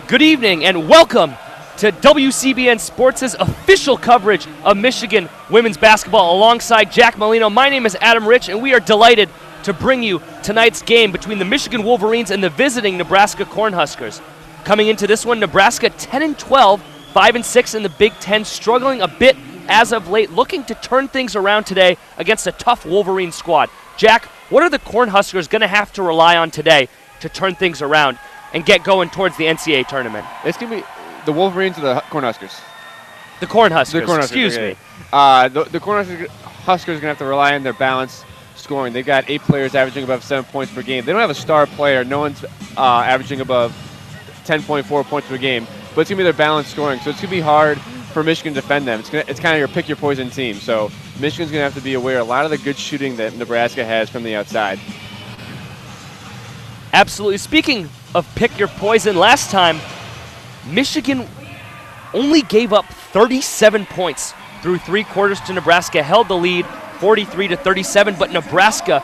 Good evening and welcome to WCBN Sports' official coverage of Michigan women's basketball alongside Jack Molino. My name is Adam Rich and we are delighted to bring you tonight's game between the Michigan Wolverines and the visiting Nebraska Cornhuskers. Coming into this one, Nebraska 10-12, 5-6 in the Big Ten, struggling a bit as of late, looking to turn things around today against a tough Wolverine squad. Jack, what are the Cornhuskers going to have to rely on today to turn things around and get going towards the NCAA tournament? It's going to be the Wolverines or the Cornhuskers? The Cornhuskers, excuse me. The Cornhuskers are going to have to rely on their balanced scoring. They've got 8 players averaging above 7 points per game. They don't have a star player. No one's averaging above 10.4 points per game. But it's going to be their balanced scoring. So it's going to be hard for Michigan to defend them. It's kind of your pick-your-poison team. So Michigan's going to have to be aware of a lot of the good shooting that Nebraska has from the outside. Absolutely. Speaking of pick your poison, last time Michigan only gave up 37 points through 3 quarters to Nebraska, held the lead 43-37, but Nebraska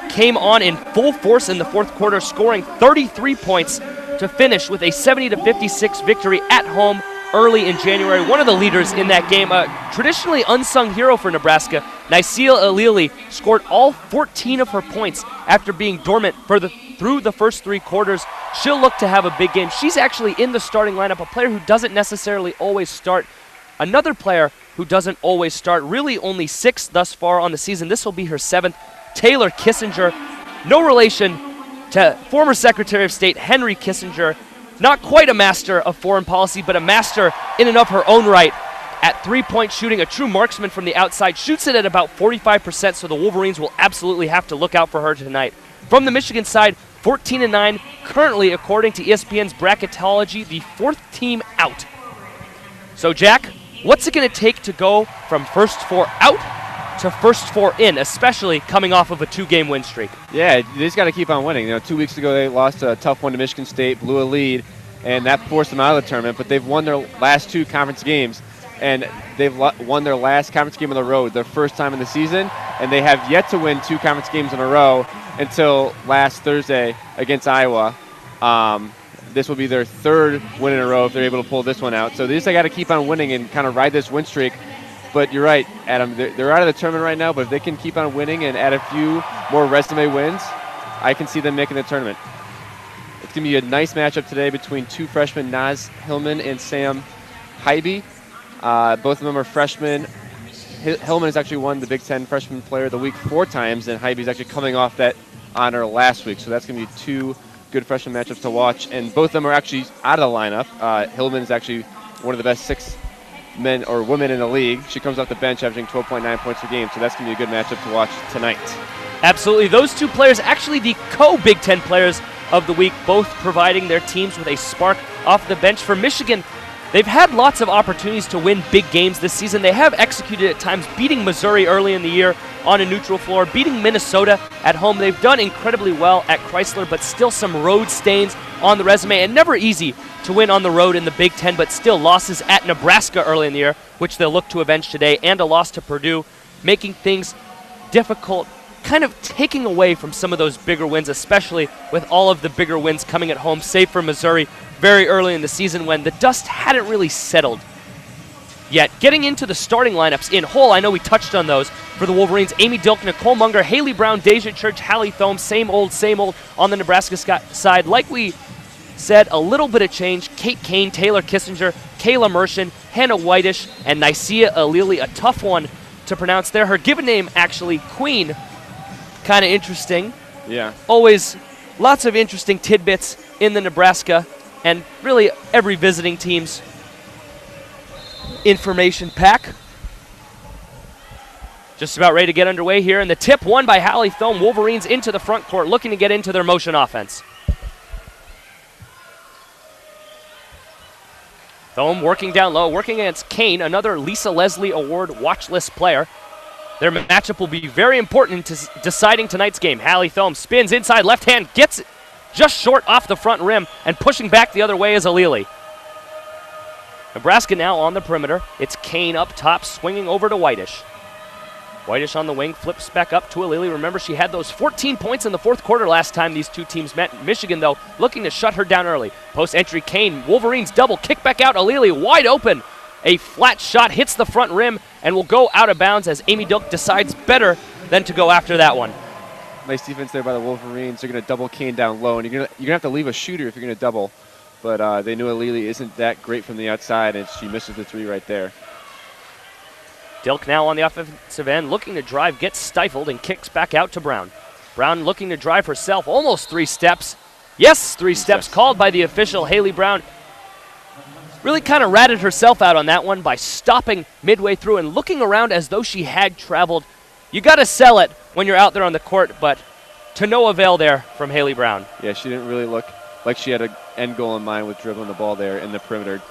came on in full force in the fourth quarter, scoring 33 points to finish with a 70-56 victory at home early in January. One of the leaders in that game, a traditionally unsung hero for Nebraska, Nysia Alili, scored all 14 of her points after being dormant through the first 3 quarters. She'll look to have a big game. She's actually in the starting lineup, a player who doesn't necessarily always start. Another player who doesn't always start, really only 6 thus far on the season. This will be her 7th, Taylor Kissinger. No relation to former Secretary of State Henry Kissinger. Not quite a master of foreign policy, but a master in and of her own right at 3-point shooting, a true marksman from the outside. Shoots it at about 45%, so the Wolverines will absolutely have to look out for her tonight. From the Michigan side, 14-9, currently, according to ESPN's bracketology, the 4th team out. So, Jack, what's it going to take to go from first 4 out to first 4 in, especially coming off of a 2-game win streak? Yeah, they just got to keep on winning. 2 weeks ago they lost a tough one to Michigan State, blew a lead, and that forced them out of the tournament. But they've won their last 2 conference games, and they've won their last conference game on the road, their first time in the season, and they have yet to win 2 conference games in a row until last Thursday against Iowa. This will be their 3rd win in a row if they're able to pull this one out. So they just got to keep on winning and kind of ride this win streak. But you're right, Adam, they're out of the tournament right now, but if they can keep on winning and add a few more resume wins, I can see them making the tournament. It's going to be a nice matchup today between 2 freshmen, Naz Hillman and Sam Hybe. Both of them are freshmen. Hillman has actually won the Big Ten Freshman Player of the Week 4 times, and Hybe is actually coming off that honor last week. So that's going to be 2 good freshman matchups to watch. And both of them are actually out of the lineup. Hillman is actually one of the best 6 men or women in the league. She comes off the bench averaging 12.9 points per game, so that's going to be a good matchup to watch tonight. Absolutely. Those 2 players, actually the co-Big Ten players of the week, both providing their teams with a spark off the bench. For Michigan, they've had lots of opportunities to win big games this season. They have executed at times, beating Missouri early in the year on a neutral floor, beating Minnesota at home. They've done incredibly well at Chrysler, but still some road stains on the resume, and never easy to win on the road in the Big Ten, but still losses at Nebraska early in the year, which they'll look to avenge today, and a loss to Purdue, making things difficult, kind of taking away from some of those bigger wins, especially with all of the bigger wins coming at home, save for Missouri very early in the season when the dust hadn't really settled yet. Getting into the starting lineups in whole, I know we touched on those. For the Wolverines, Amy Dilk, Nicole Munger, Haley Brown, Deja Church, Hallie Thome, same old on the Nebraska side. Like we said, a little bit of change. Kate Kane, Taylor Kissinger, Kayla Mershon, Hannah Whitish, and Nysia Alili, a tough one to pronounce there. Her given name, actually, Queen, kind of interesting. Yeah. Always lots of interesting tidbits in the Nebraska and really every visiting team's information pack. Just about ready to get underway here, and the tip won by Hallie Thome. Wolverines into the front court, looking to get into their motion offense. Thome working down low, working against Kane, another Lisa Leslie Award watch list player. Their matchup will be very important in deciding tonight's game. Hallie Thome spins inside, left hand, gets it just short off the front rim, and pushing back the other way is Alili. Nebraska now on the perimeter. It's Kane up top, swinging over to Whitish. Whitish on the wing, flips back up to Alili. Remember, she had those 14 points in the fourth quarter last time these two teams met. Michigan, though, looking to shut her down early. Post entry, Kane, Wolverines double, kick back out, Alili wide open. A flat shot hits the front rim and will go out of bounds as Amy Dilk decides better than to go after that one. Nice defense there by the Wolverines. They're going to double Kane down low, and you're going to have to leave a shooter if you're going to double. But they knew Alili isn't that great from the outside, and she misses the three right there. Dilk now on the offensive end, looking to drive, gets stifled, and kicks back out to Brown. Brown looking to drive herself, almost 3 steps. Yes, 3 steps called by the official, Haley Brown. Really kind of ratted herself out on that one by stopping midway through and looking around as though she had traveled. You got to sell it when you're out there on the court, but to no avail there from Haley Brown. Yeah, she didn't really look like she had an end goal in mind with dribbling the ball there in the perimeter,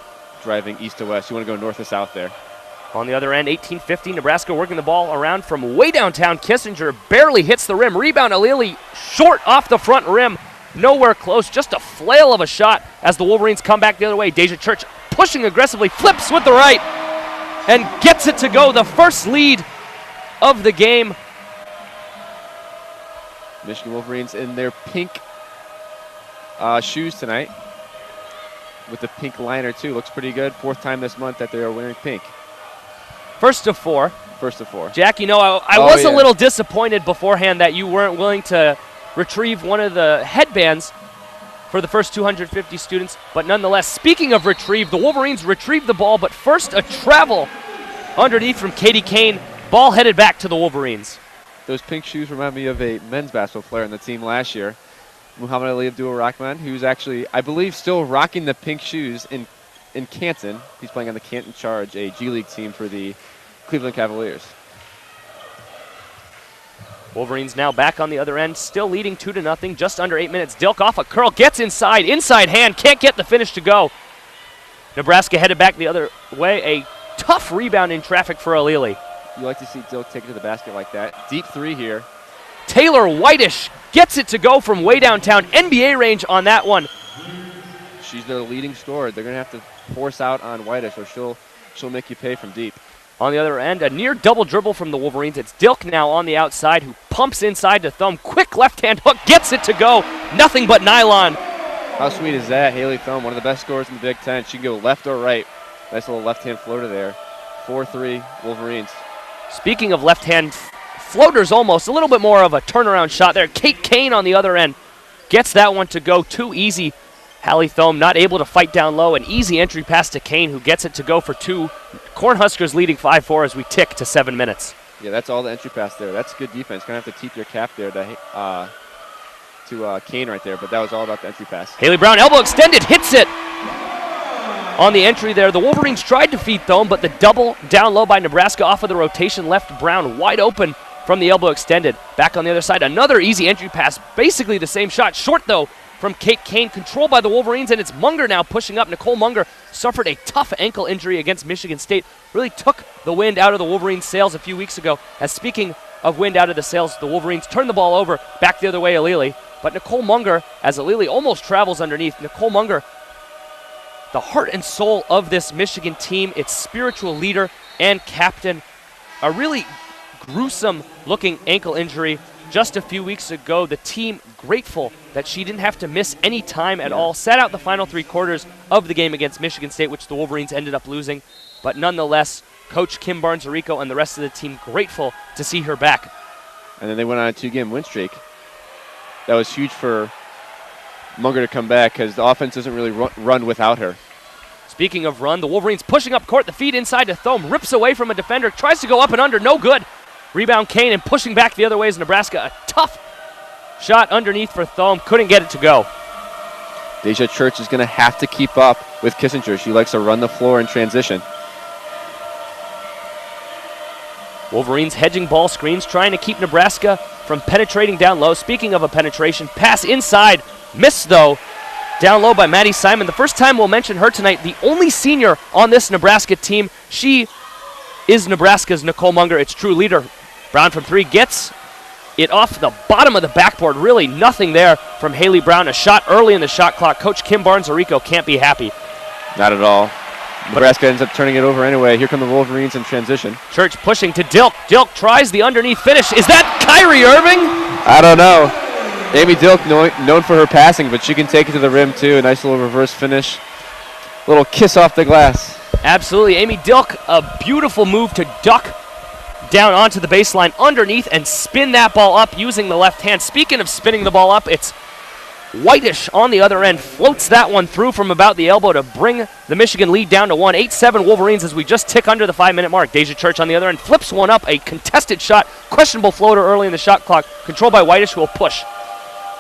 driving east to west. You want to go north to south there. On the other end, 18-15, Nebraska working the ball around from way downtown. Kissinger barely hits the rim. Rebound, Alili short off the front rim. Nowhere close, just a flail of a shot as the Wolverines come back the other way. Deja Church pushing aggressively, flips with the right, and gets it to go. The first lead of the game. Michigan Wolverines in their pink shoes tonight with the pink liner too. Looks pretty good. 4th time this month that they are wearing pink. First of 4. First of 4. Jack, you know, I was a little disappointed beforehand that you weren't willing to retrieve one of the headbands for the first 250 students. But nonetheless, speaking of retrieve, the Wolverines retrieve the ball, but first a travel underneath from Katie Kane. Ball headed back to the Wolverines. Those pink shoes remind me of a men's basketball player on the team last year, Muhammad Ali Abdul-Rahman, who's actually, I believe, still rocking the pink shoes in Canton. He's playing on the Canton Charge, a G League team for the Cleveland Cavaliers. Wolverines now back on the other end, still leading 2-0, just under 8 minutes. Dilk off a curl, gets inside hand, can't get the finish to go. Nebraska headed back the other way. A tough rebound in traffic for Alili. You like to see Dilk take it to the basket like that. Deep 3 here. Taylor Whitish gets it to go from way downtown. NBA range on that one. She's their leading scorer. They're going to have to force out on Whitish or she'll make you pay from deep. On the other end, a near double dribble from the Wolverines. It's Dilk now on the outside who pumps inside to Thumb. Quick left-hand hook, gets it to go. Nothing but nylon. How sweet is that? Haley Thumb, one of the best scorers in the Big Ten. She can go left or right. Nice little left-hand floater there. 4-3 Wolverines. Speaking of left-hand floaters, almost a little bit more of a turnaround shot there. Kate Kane on the other end gets that one to go. Too easy. Hallie Thome not able to fight down low. An easy entry pass to Kane, who gets it to go for 2. Cornhuskers leading 5-4 as we tick to 7 minutes. Yeah, that's all the entry pass there. That's good defense. Going to have to tip your cap there to Kane right there, but that was all about the entry pass. Haley Brown, elbow extended, hits it on the entry there. The Wolverines tried to feed Thome, but the double down low by Nebraska off of the rotation left Brown wide open from the elbow extended. Back on the other side, another easy entry pass, basically the same shot. Short, though, from Kate Kane, controlled by the Wolverines, and it's Munger now pushing up. Nicole Munger suffered a tough ankle injury against Michigan State. Really took the wind out of the Wolverines' sails a few weeks ago. As speaking of wind out of the sails, the Wolverines turned the ball over, back the other way, Alili. But Nicole Munger, as Alili almost travels underneath, Nicole Munger, the heart and soul of this Michigan team, its spiritual leader and captain. A really gruesome-looking ankle injury just a few weeks ago. The team grateful that she didn't have to miss any time at all. Sat out the final 3 quarters of the game against Michigan State, which the Wolverines ended up losing. But nonetheless, Coach Kim Barnes-Arico and the rest of the team grateful to see her back. And then they went on a 2-game win streak. That was huge for Munger to come back because the offense doesn't really run without her. Speaking of run, the Wolverines pushing up court, the feed inside to Thome, rips away from a defender, tries to go up and under, no good. Rebound Kane, and pushing back the other way is Nebraska. A tough shot underneath for Thome, couldn't get it to go. Deja Church is going to have to keep up with Kissinger. She likes to run the floor in transition. Wolverines hedging ball screens, trying to keep Nebraska from penetrating down low. Speaking of a penetration, pass inside, missed though. Down low by Maddie Simon. The first time we'll mention her tonight, the only senior on this Nebraska team. She is Nebraska's Nicole Munger, its true leader. Brown from 3 gets it off the bottom of the backboard. Really nothing there from Haley Brown. A shot early in the shot clock. Coach Kim Barnes-Arico can't be happy. Not at all. Nebraska ends up turning it over anyway. Here come the Wolverines in transition. Church pushing to Dilk. Dilk tries the underneath finish. Is that Kyrie Irving? I don't know. Amy Dilk, known for her passing, but she can take it to the rim too. A nice little reverse finish. Little kiss off the glass. Absolutely. Amy Dilk, a beautiful move to duck down onto the baseline underneath and spin that ball up using the left hand. Speaking of spinning the ball up, it's Whitish on the other end, floats that one through from about the elbow to bring the Michigan lead down to 1. 8-7 Wolverines as we just tick under the 5-minute mark. Deja Church on the other end flips one up, a contested shot, questionable floater early in the shot clock, controlled by Whitish, who will push.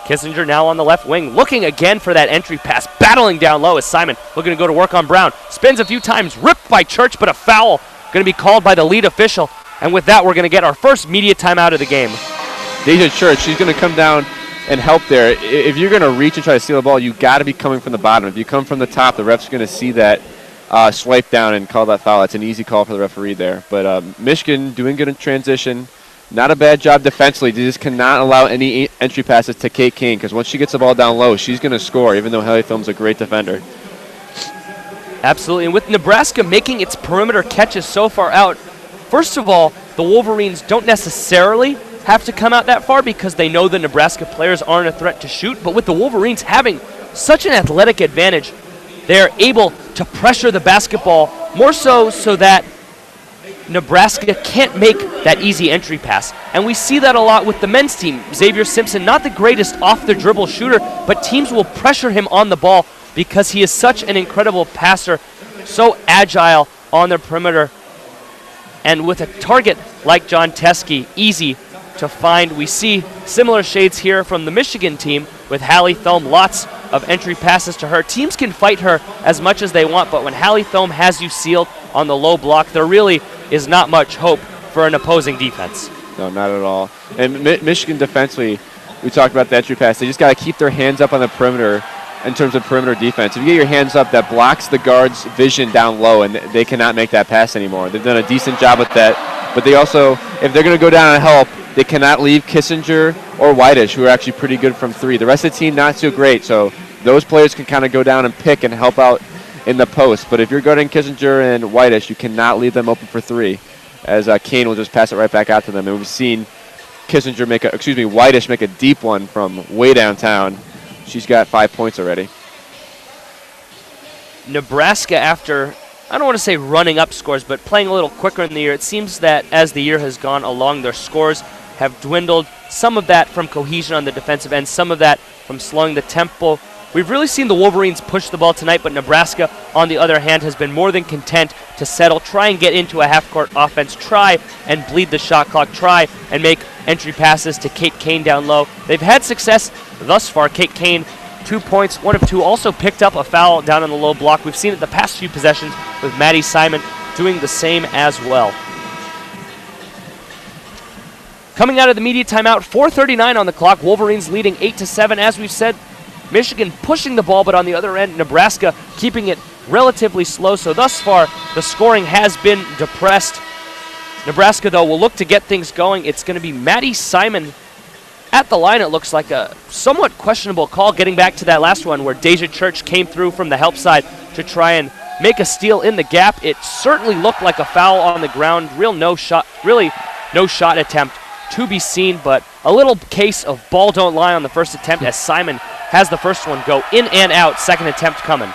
Kissinger now on the left wing, looking again for that entry pass, battling down low as Simon looking to go to work on Brown. Spins a few times, ripped by Church, but a foul going to be called by the lead official. And with that, we're going to get our first media timeout of the game. Deja Church, she's going to come down and help there. If you're going to reach and try to steal the ball, you got to be coming from the bottom. If you come from the top, the ref's going to see that swipe down and call that foul. It's an easy call for the referee there. But Michigan doing good in transition. Not a bad job defensively. They just cannot allow any entry passes to Kate Kane, because once she gets the ball down low, she's going to score, even though Hallie Thom's a great defender. Absolutely. And with Nebraska making its perimeter catches so far out, first of all, the Wolverines don't necessarily have to come out that far because they know the Nebraska players aren't a threat to shoot. But with the Wolverines having such an athletic advantage, they're able to pressure the basketball more so that Nebraska can't make that easy entry pass. And we see that a lot with the men's team. Xavier Simpson, not the greatest off-the-dribble shooter, but teams will pressure him on the ball because he is such an incredible passer, so agile on the perimeter. And with a target like John Teskey, easy to find. We see similar shades here from the Michigan team with Hallie Thome. Lots of entry passes to her. Teams can fight her as much as they want, but when Hallie Thome has you sealed on the low block, there really is not much hope for an opposing defense. No, not at all. And Michigan defensively, we talked about the entry pass. They just got to keep their hands up on the perimeter in terms of perimeter defense. If you get your hands up, that blocks the guard's vision down low, and they cannot make that pass anymore. They've done a decent job with that. But they also, if they're going to go down and help, they cannot leave Kissinger or Whitish, who are actually pretty good from three. The rest of the team, not so great. So those players can kind of go down and pick and help out in the post. But if you're guarding Kissinger and Whitish, you cannot leave them open for three, as Kane will just pass it right back out to them. And we've seen Whitish make a deep one from way downtown. She's got 5 points already. Nebraska, after, I don't want to say running up scores, but playing a little quicker in the year, it seems that as the year has gone along, their scores have dwindled. Some of that from cohesion on the defensive end, some of that from slowing the tempo. We've really seen the Wolverines push the ball tonight, but Nebraska, on the other hand, has been more than content to settle, try and get into a half-court offense, try and bleed the shot clock, try and make entry passes to Kate Kane down low. They've had success thus far. Kate Kane, 2 points, 1 of 2, also picked up a foul down on the low block. We've seen it the past few possessions with Maddie Simon doing the same as well. Coming out of the media timeout, 4:39 on the clock. Wolverines leading 8-7. As we've said, Michigan pushing the ball, but on the other end, Nebraska keeping it relatively slow. So thus far, the scoring has been depressed. Nebraska, though, will look to get things going. It's going to be Maddie Simon at the line. It looks like a somewhat questionable call, getting back to that last one where Deja Church came through from the help side to try and make a steal in the gap. It certainly looked like a foul on the ground. Really no shot attempt to be seen, but a little case of ball don't lie on the first attempt as Simon has the first one go in and out. Second attempt coming.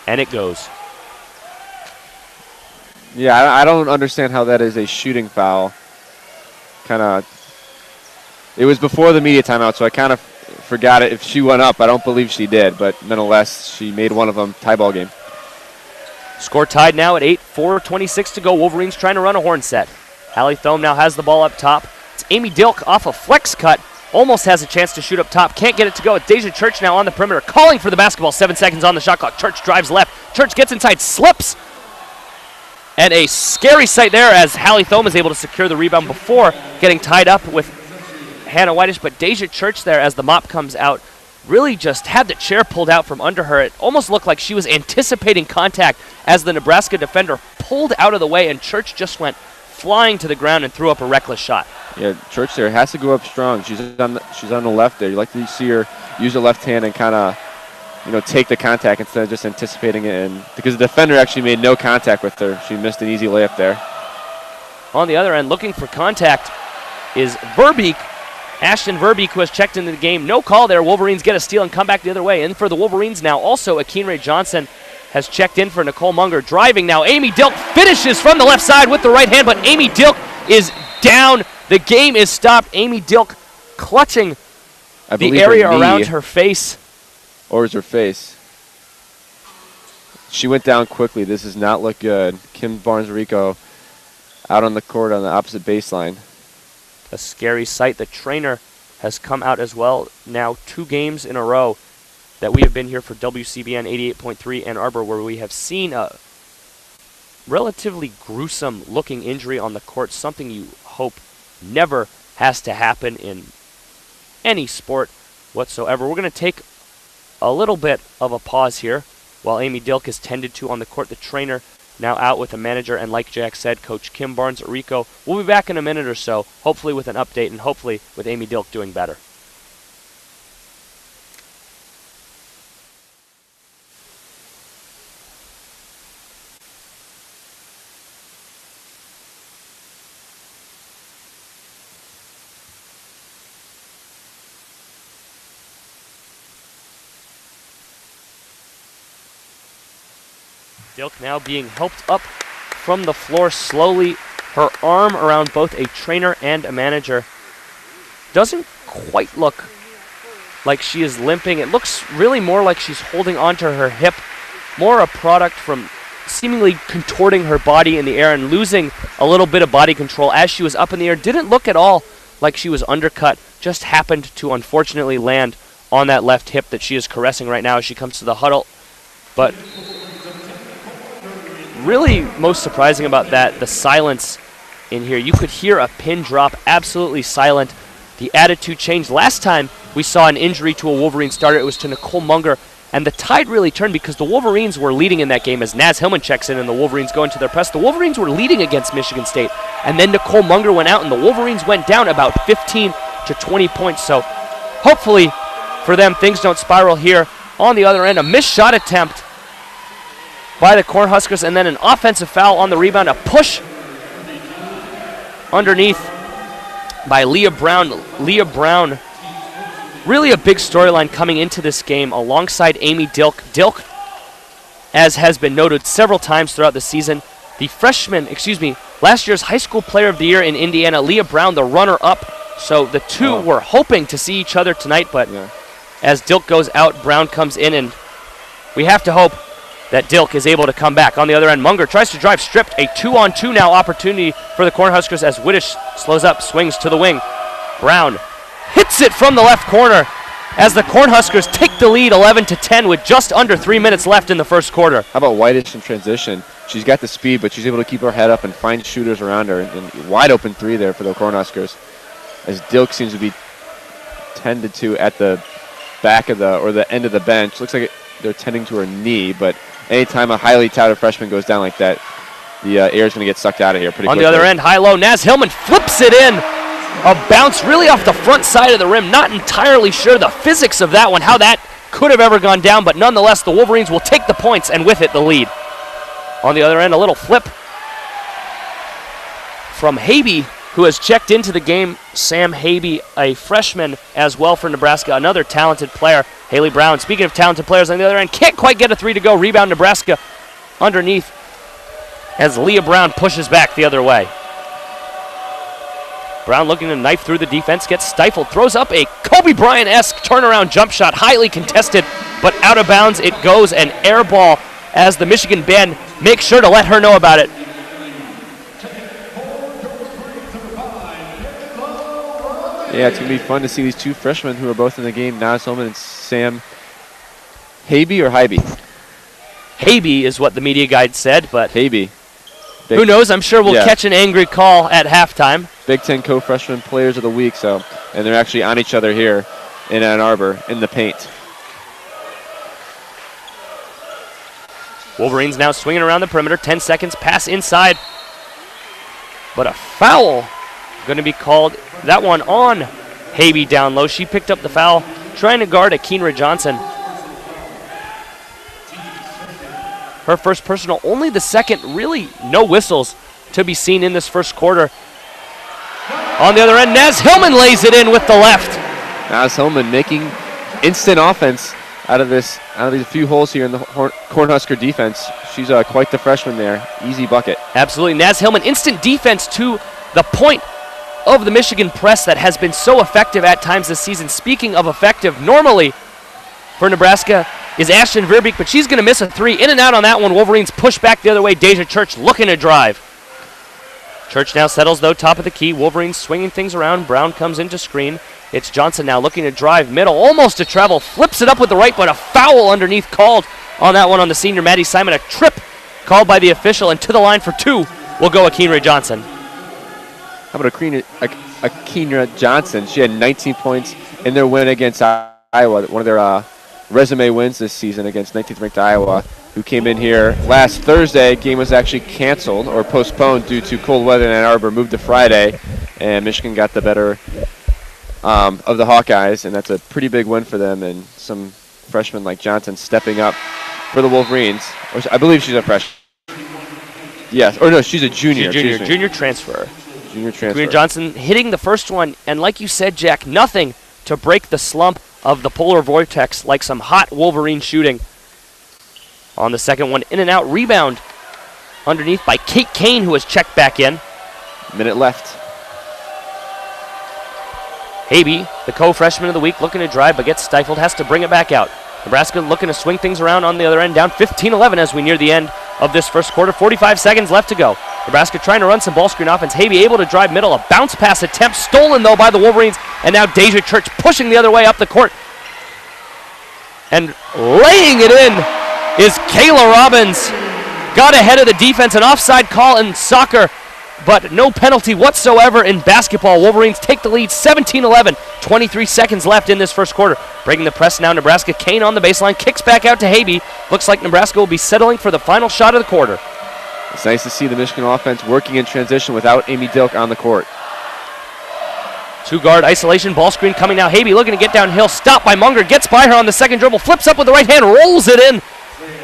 And it goes. Yeah, I don't understand how that is a shooting foul. It was before the media timeout, so I kind of forgot it if she went up. I don't believe she did, but nonetheless, she made one of them. Tie ball game. Score tied now at 8, 4:26 to go. Wolverines trying to run a horn set. Hallie Thome now has the ball up top. It's Amy Dilk off a flex cut. Almost has a chance to shoot up top. Can't get it to go. It's Deja Church now on the perimeter, calling for the basketball. 7 seconds on the shot clock. Church drives left. Church gets inside, slips. And a scary sight there as Hallie Thome is able to secure the rebound before getting tied up with Hannah Whitish. But Deja Church there, as the mop comes out, really just had the chair pulled out from under her. It almost looked like she was anticipating contact as the Nebraska defender pulled out of the way, and Church just went flying to the ground and threw up a reckless shot. Yeah, Church there has to go up strong. She's on the left there. You like to see her use the left hand and kind of take the contact instead of just anticipating it. And because the defender actually made no contact with her, she missed an easy layup there. On the other end, looking for contact is Verbeek. Ashton Verbeek, who has checked into the game. No call there. Wolverines get a steal and come back the other way. And for the Wolverines now, also Akinre Johnson has checked in for Nicole Munger. Driving now, Amy Dilk finishes from the left side with the right hand, but Amy Dilk is down. The game is stopped. Amy Dilk clutching the area around her face. Or is her face? She went down quickly. This does not look good. Kim Barnes-Rico out on the court on the opposite baseline. A scary sight. The trainer has come out as well. Now 2 games in a row that we have been here for WCBN 88.3 Ann Arbor, where we have seen a relatively gruesome looking injury on the court, something you hope never has to happen in any sport whatsoever. We're going to take a little bit of a pause here while Amy Dilk is tended to on the court. The trainer now out with the manager, and like Jack said, Coach Kim Barnes-Rico. We'll be back in a minute or so, hopefully with an update and hopefully with Amy Dilk doing better. Dilk now being helped up from the floor slowly, her arm around both a trainer and a manager. Doesn't quite look like she is limping. It looks really more like she's holding onto her hip, more a product from seemingly contorting her body in the air and losing a little bit of body control as she was up in the air. Didn't look at all like she was undercut, just happened to unfortunately land on that left hip that she is caressing right now as she comes to the huddle. But really most surprising about that, the silence in here. You could hear a pin drop, absolutely silent. The attitude changed. Last time we saw an injury to a Wolverine starter, it was to Nicole Munger, and the tide really turned because the Wolverines were leading in that game as Naz Hillman checks in and the Wolverines go into their press. The Wolverines were leading against Michigan State, and then Nicole Munger went out and the Wolverines went down about 15 to 20 points. So hopefully for them, things don't spiral here. On the other end, a missed shot attempt by the Cornhuskers, and then an offensive foul on the rebound, a push underneath by Leah Brown. Leah Brown, really a big storyline coming into this game alongside Amy Dilk. Dilk, as has been noted several times throughout the season, the freshman, last year's high school player of the year in Indiana. Leah Brown, the runner-up. So the two were hoping to see each other tonight, but as Dilk goes out, Brown comes in, and we have to hope that Dilk is able to come back. On the other end, Munger tries to drive, stripped. A 2-on-2 now opportunity for the Cornhuskers as Widdish slows up, swings to the wing. Brown hits it from the left corner as the Cornhuskers take the lead 11-10 with just under 3 minutes left in the first quarter. How about Widdish in transition? She's got the speed, but she's able to keep her head up and find shooters around her. And wide open 3 there for the Cornhuskers, as Dilk seems to be tended to at the back of the end of the bench. Looks like they're tending to her knee, but anytime a highly touted freshman goes down like that, the air is going to get sucked out of here pretty quickly. On the other end, high-low, Naz Hillman flips it in. A bounce really off the front side of the rim. Not entirely sure the physics of that one, how that could have ever gone down, but nonetheless, the Wolverines will take the points and with it, the lead. On the other end, a little flip from Habe, who has checked into the game. Sam Habe, a freshman as well for Nebraska, another talented player. Haley Brown, speaking of talented players on the other end, can't quite get a 3 to go. Rebound Nebraska underneath as Leah Brown pushes back the other way. Brown looking to knife through the defense, gets stifled, throws up a Kobe Bryant-esque turnaround jump shot, highly contested, but out of bounds it goes, an air ball as the Michigan band makes sure to let her know about it. Yeah, it's going to be fun to see these 2 freshmen who are both in the game, Naz Hillman and Sam Habe or Hybe? Habe is what the media guide said, but Habe. Who knows? I'm sure we'll catch an angry call at halftime. Big Ten co-freshman players of the week, and they're actually on each other here in Ann Arbor in the paint. Wolverines now swinging around the perimeter. 10 seconds, pass inside. But a foul going to be called. That one on Habe down low. She picked up the foul, trying to guard Akinre Johnson. her first personal, only the second. Really no whistles to be seen in this first quarter. On the other end, Naz Hillman lays it in with the left. Naz Hillman making instant offense out of these few holes here in the Cornhusker defense. She's quite the freshman there. Easy bucket. Absolutely. Naz Hillman, instant defense to the point of the Michigan press that has been so effective at times this season. Speaking of effective, normally for Nebraska is Ashton Verbeek, but she's going to miss a three. In and out on that one. Wolverines push back the other way. Deja Church looking to drive. Church now settles, though, top of the key. Wolverines swinging things around. Brown comes into screen. It's Johnson now looking to drive middle, almost to travel. Flips it up with the right, but a foul underneath called on that one on the senior Maddie Simon. A trip called by the official, and to the line for two will go Akinra Johnson. How about Akinra Johnson? She had 19 points in their win against Iowa, one of their resume wins this season against 19th ranked Iowa, who came in here last Thursday. Game was actually canceled or postponed due to cold weather in Ann Arbor, moved to Friday, and Michigan got the better of the Hawkeyes, and that's a pretty big win for them, and some freshmen like Johnson stepping up for the Wolverines. I believe she's a freshman. Yes, or no, she's a junior. Junior transfer. Junior transfer. Akinra Johnson hitting the first one, and like you said, Jack, nothing to break the slump of the polar vortex like some hot Wolverine shooting. On the second one, in and out rebound underneath by Kate Kane, who has checked back in. Minute left. Habe, the co-freshman of the week, looking to drive but gets stifled, has to bring it back out. Nebraska looking to swing things around on the other end, down 15-11 as we near the end of this first quarter. 45 seconds left to go. Nebraska trying to run some ball screen offense. Habe able to drive middle, a bounce pass attempt stolen though by the Wolverines, and now Deja Church pushing the other way up the court. And laying it in is Kayla Robbins. Got ahead of the defense, an offside call in soccer, but no penalty whatsoever in basketball. Wolverines take the lead 17-11, 23 seconds left in this first quarter. Breaking the press now, Nebraska. Kane on the baseline, kicks back out to Habe. Looks like Nebraska will be settling for the final shot of the quarter. It's nice to see the Michigan offense working in transition without Amy Dilk on the court. Two-guard isolation, ball screen coming now. Habe looking to get downhill, stopped by Munger, gets by her on the second dribble, flips up with the right hand, rolls it in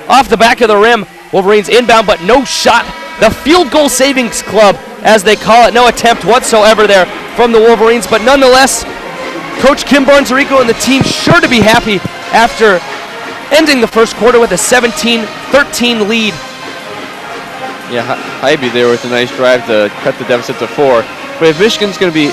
off the back of the rim. Wolverines inbound, but no shot. The field goal savings club, as they call it. No attempt whatsoever there from the Wolverines, but nonetheless, Coach Kim Barnes-Rico and the team sure to be happy after ending the first quarter with a 17-13 lead. Yeah, Hybe there with a nice drive to cut the deficit to 4. But if Michigan's going to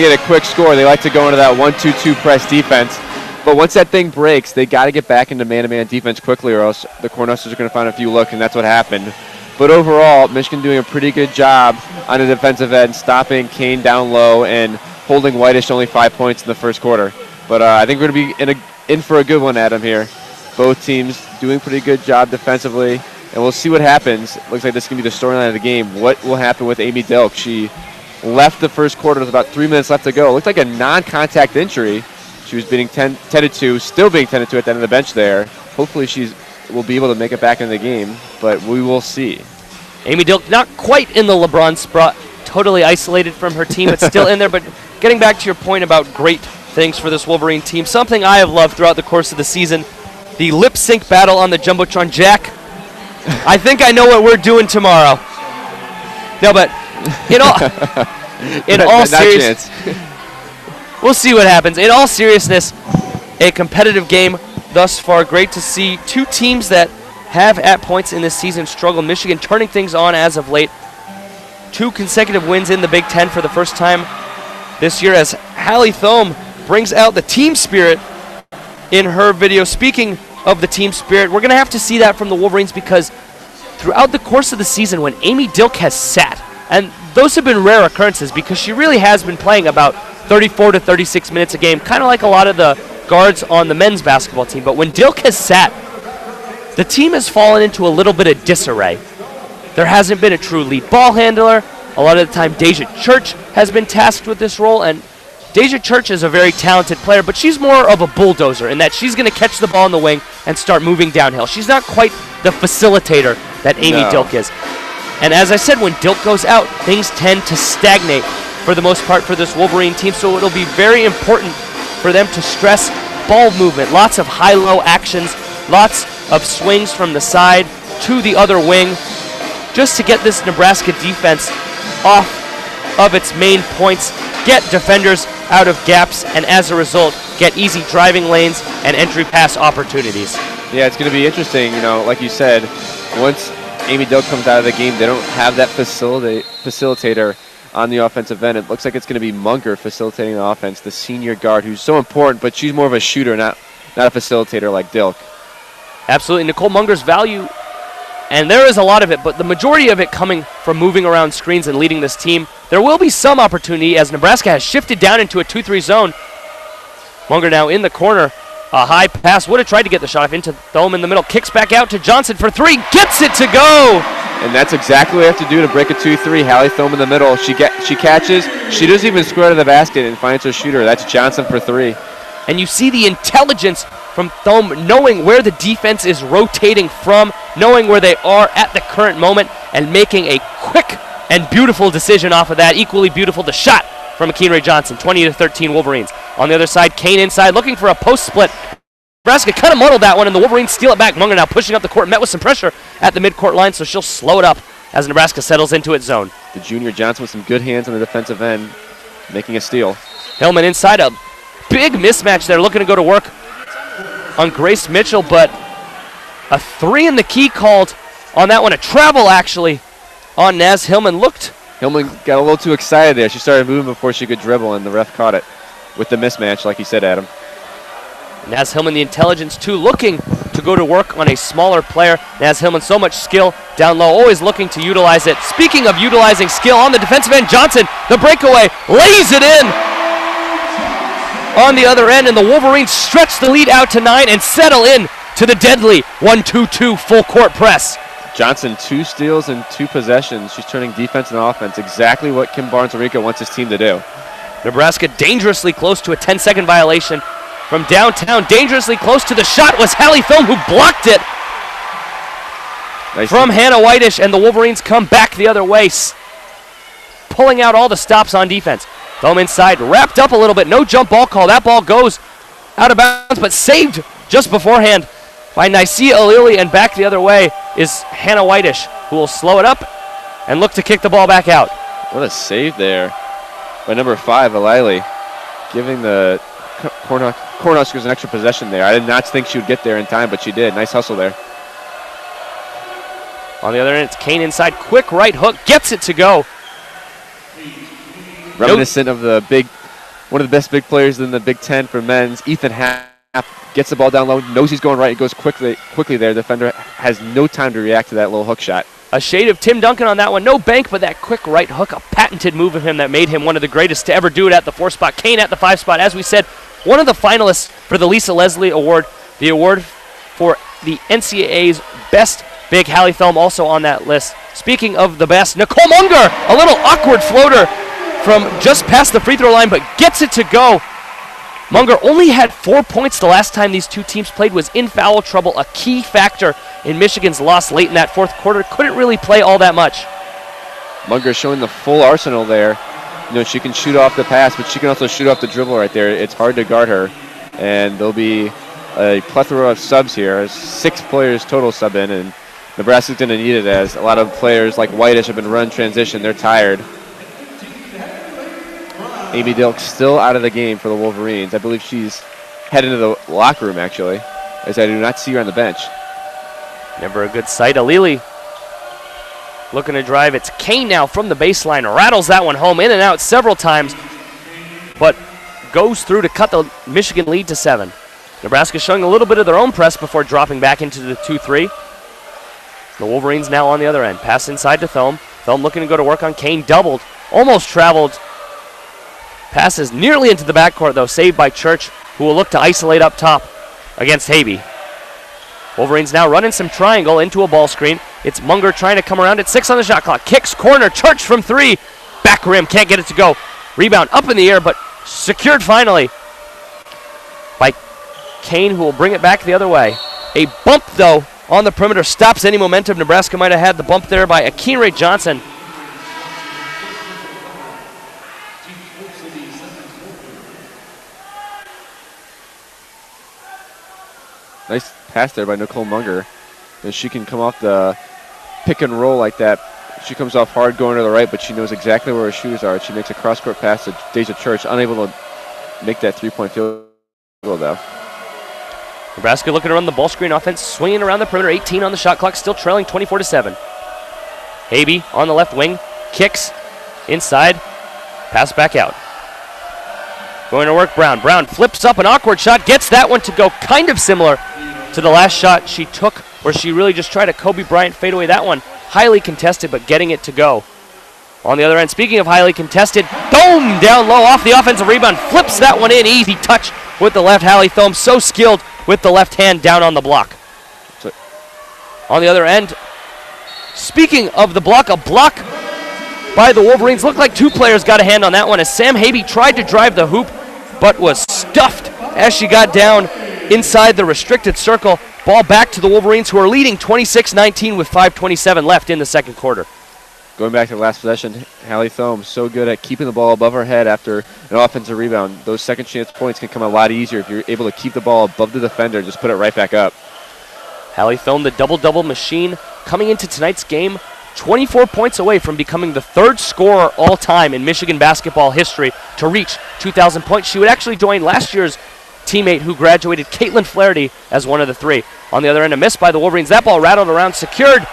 get a quick score, they like to go into that 1-2-2 press defense. But once that thing breaks, they got to get back into man-to-man defense quickly, or else the Cornhuskers are going to find a few looks, and that's what happened. But overall, Michigan doing a pretty good job on the defensive end, stopping Kane down low and holding Whitish to only 5 points in the first quarter. But I think we're going to be in for a good one, Adam, here. Both teams doing a pretty good job defensively, and we'll see what happens. Looks like this is going to be the storyline of the game. What will happen with Amy Dilk? She left the first quarter with about 3 minutes left to go. It looked like a non-contact injury. She was being tended to, still being tended to at the end of the bench there. Hopefully will be able to make it back in the game, but we will see. Amy Dilk not quite in the LeBron spot, totally isolated from her team, but still in there. But getting back to your point about great things for this Wolverine team, something I have loved throughout the course of the season, the lip sync battle on the Jumbotron. Jack, I think I know what we're doing tomorrow. No, but in all seriousness, we'll see what happens. In all seriousness, a competitive game thus far. Great to see two teams that have at points in this season struggled. Michigan turning things on as of late. 2 consecutive wins in the Big Ten for the first time this year, as Hallie Thome brings out the team spirit in her video. Speaking of the team spirit, we're going to have to see that from the Wolverines, because throughout the course of the season when Amy Dilk has sat, and those have been rare occurrences because she really has been playing about 34 to 36 minutes a game, kind of like a lot of the guards on the men's basketball team. But when Dilk has sat, the team has fallen into a little bit of disarray. There hasn't been a true lead ball handler. A lot of the time, Deja Church has been tasked with this role, and Deja Church is a very talented player, but she's more of a bulldozer in that she's going to catch the ball in the wing and start moving downhill. She's not quite the facilitator that Amy Dilk is. And as I said, when Dilk goes out, things tend to stagnate for the most part for this Wolverine team, so it'll be very important for them to stress ball movement. Lots of high-low actions, lots of swings from the side, to the other wing just to get this Nebraska defense off of its main points, get defenders out of gaps, and as a result, get easy driving lanes and entry pass opportunities. Yeah, it's going to be interesting, like you said, once Amy Dilk comes out of the game, they don't have that facilitator on the offensive end. It looks like it's going to be Munger facilitating the offense, the senior guard who's so important, but she's more of a shooter, not a facilitator like Dilk. Absolutely. Nicole Munger's value, and there is a lot of it, but the majority of it coming from moving around screens and leading this team. There will be some opportunity as Nebraska has shifted down into a 2-3 zone. Munger now in the corner. A high pass, would have tried to get the shot off into Thome in the middle. Kicks back out to Johnson for three, gets it to go! And that's exactly what we have to do to break a 2-3. Hallie Thome in the middle. She catches. She doesn't even square to the basket and finds her shooter. That's Johnson for three. And you see the intelligence from Thome, knowing where the defense is rotating from, knowing where they are at the current moment, and making a quick and beautiful decision off of that. Equally beautiful, the shot from Akinray Johnson, 20-13 Wolverines. On the other side, Kane inside, looking for a post split. Nebraska kind of muddled that one, and the Wolverines steal it back. Munger now pushing up the court, met with some pressure at the midcourt line, so she'll slow it up as Nebraska settles into its zone. The junior Johnson with some good hands on the defensive end, making a steal. Hillman inside, a big mismatch there, looking to go to work on Grace Mitchell, but a three in the key called on that one. A travel, actually, on Naz Hillman. Hillman got a little too excited there. She started moving before she could dribble, and the ref caught it with the mismatch, like you said, Adam. Naz Hillman, the intelligence, too, looking to go to work on a smaller player. Naz Hillman, so much skill down low, always looking to utilize it. Speaking of utilizing skill, on the defensive end, Johnson, the breakaway, lays it in on the other end, and the Wolverines stretch the lead out to 9 and settle in to the deadly 1-2-2 full court press. Johnson, 2 steals and 2 possessions. She's turning defense and offense, exactly what Kim Barnes-Enrico wants his team to do. Nebraska dangerously close to a 10-second violation from downtown. Dangerously close to the shot was Hallie Thome, who blocked it from Hannah Whitish, and the Wolverines come back the other way, pulling out all the stops on defense. Thome inside, wrapped up a little bit, no jump ball call. That ball goes out of bounds, but saved just beforehand by Nysia O'Leary, and back the other way is Hannah Whitish, who will slow it up and look to kick the ball back out. What a save there by number 5, O'Leary, giving the Cornhuskers an extra possession there. I did not think she would get there in time, but she did. Nice hustle there. On the other end, it's Kane inside. Quick right hook. Gets it to go. Reminiscent of one of the best big players in the Big Ten for men's, Ethan Happ, gets the ball down low, knows he's going right, it goes quickly there. The defender has no time to react to that little hook shot. A shade of Tim Duncan on that one. No bank, but that quick right hook, a patented move of him that made him one of the greatest to ever do it at the 4 spot. Kane at the 5 spot. As we said, one of the finalists for the Lisa Leslie Award, the award for the NCAA's best big. Hallie Thome also on that list. Speaking of the best, Nicole Munger, a little awkward floater from just past the free throw line, but gets it to go. Munger only had 4 points the last time these two teams played, was in foul trouble, a key factor in Michigan's loss late in that 4th quarter. Couldn't really play all that much. Munger showing the full arsenal there. She can shoot off the pass, but she can also shoot off the dribble right there. It's hard to guard her, and there'll be a plethora of subs here. 6 players total sub in, and Nebraska's going to need it as a lot of players like Whitish have been run transition. They're tired. Amy Dilk still out of the game for the Wolverines. I believe she's headed into the locker room, actually, as I do not see her on the bench. Never a good sight. O'Leary looking to drive. It's Kane now from the baseline. Rattles that one home, in and out several times, but goes through to cut the Michigan lead to 7. Nebraska showing a little bit of their own press before dropping back into the 2-3. The Wolverines now on the other end. Pass inside to Thome. Thome looking to go to work on Kane. Doubled. Almost traveled. Passes nearly into the backcourt, though, saved by Church, who will look to isolate up top against Habe. Wolverines now running some triangle into a ball screen. It's Munger trying to come around at 6 on the shot clock. Kicks corner. Church from 3. Back rim. Can't get it to go. Rebound up in the air, but secured finally by Kane, who will bring it back the other way. A bump, though, on the perimeter stops any momentum. Nebraska might have had the bump there by Akinray Johnson. Nice pass there by Nicole Munger. And she can come off the pick and roll like that. She comes off hard going to the right, but she knows exactly where her shoes are. She makes a cross-court pass to Deja Church, unable to make that three-point field goal, though. Nebraska looking to run the ball screen offense, swinging around the perimeter, 18 on the shot clock, still trailing 24-7. Habe on the left wing, kicks inside, pass back out. Going to work Brown. Brown flips up an awkward shot, gets that one to go kind of similar to the last shot she took, where she really just tried a Kobe Bryant fadeaway. That one highly contested, but getting it to go. On the other end, speaking of highly contested, Thome down low off the offensive rebound, flips that one in, easy touch with the left. Hallie Thome so skilled with the left hand down on the block. On the other end, speaking of the block, a block by the Wolverines. Looked like two players got a hand on that one as Sam Habe tried to drive the hoop, but was stuffed as she got down inside the restricted circle. Ball back to the Wolverines, who are leading 26-19 with 5:27 left in the second quarter. Going back to the last possession, Hallie Thome so good at keeping the ball above her head after an offensive rebound. Those second chance points can come a lot easier if you're able to keep the ball above the defender, just put it right back up. Hallie Thome, the double-double machine, coming into tonight's game 24 points away from becoming the third scorer all-time in Michigan basketball history to reach 2,000 points. She would actually join last year's teammate who graduated, Caitlin Flaherty, as one of the three. On the other end, a miss by the Wolverines. That ball rattled around, secured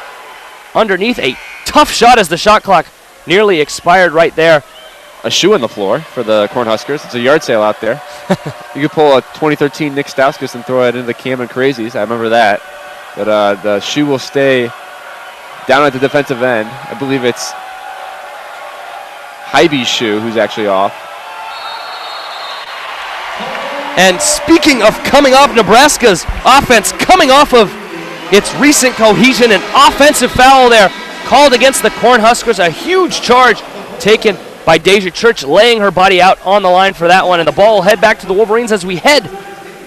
underneath. A tough shot as the shot clock nearly expired right there. A shoe on the floor for the Cornhuskers. It's a yard sale out there. You could pull a 2013 Nick Stauskas and throw it into the Cameron Crazies. I remember that. But the shoe will stay down at the defensive end. I believe it's Hybe's shoe who's actually off. And speaking of coming off, Nebraska's offense coming off of its recent cohesion, an offensive foul there called against the Cornhuskers. A huge charge taken by Deja Church, laying her body out on the line for that one. And the ball will head back to the Wolverines as we head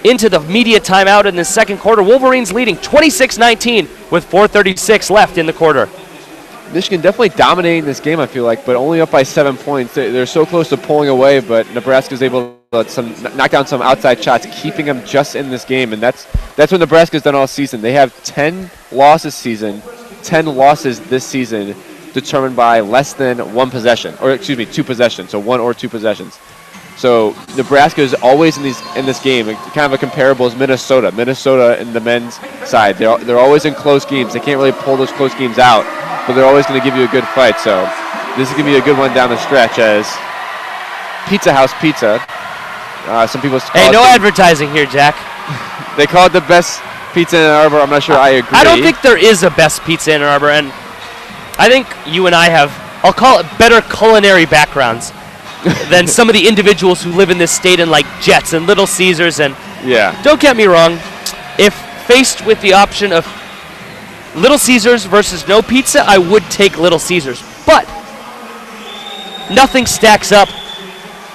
into the media timeout in the second quarter. Wolverines leading 26-19 with 4:36 left in the quarter. Michigan definitely dominating this game, I feel like, but only up by 7 points. They're so close to pulling away, but Nebraska's able to knock down some outside shots, keeping them just in this game, and that's what Nebraska's done all season. They have 10 losses this season determined by less than one possession, or excuse me, two possessions, so one or two possessions. So Nebraska is always in this game, kind of a comparable as Minnesota. Minnesota in the men's side, they're always in close games. They can't really pull those close games out, but they're always going to give you a good fight. So this is going to be a good one down the stretch as Pizza House Pizza. Some people call no advertising here, Jack. They call it the best pizza in Ann Arbor. I'm not sure I agree. I don't think there is a best pizza in Ann Arbor, and I think you and I have, I'll call it, better culinary backgrounds than some of the individuals who live in this state in like Jets and Little Caesars. And yeah, don't get me wrong, if faced with the option of Little Caesars versus no pizza, I would take Little Caesars. But nothing stacks up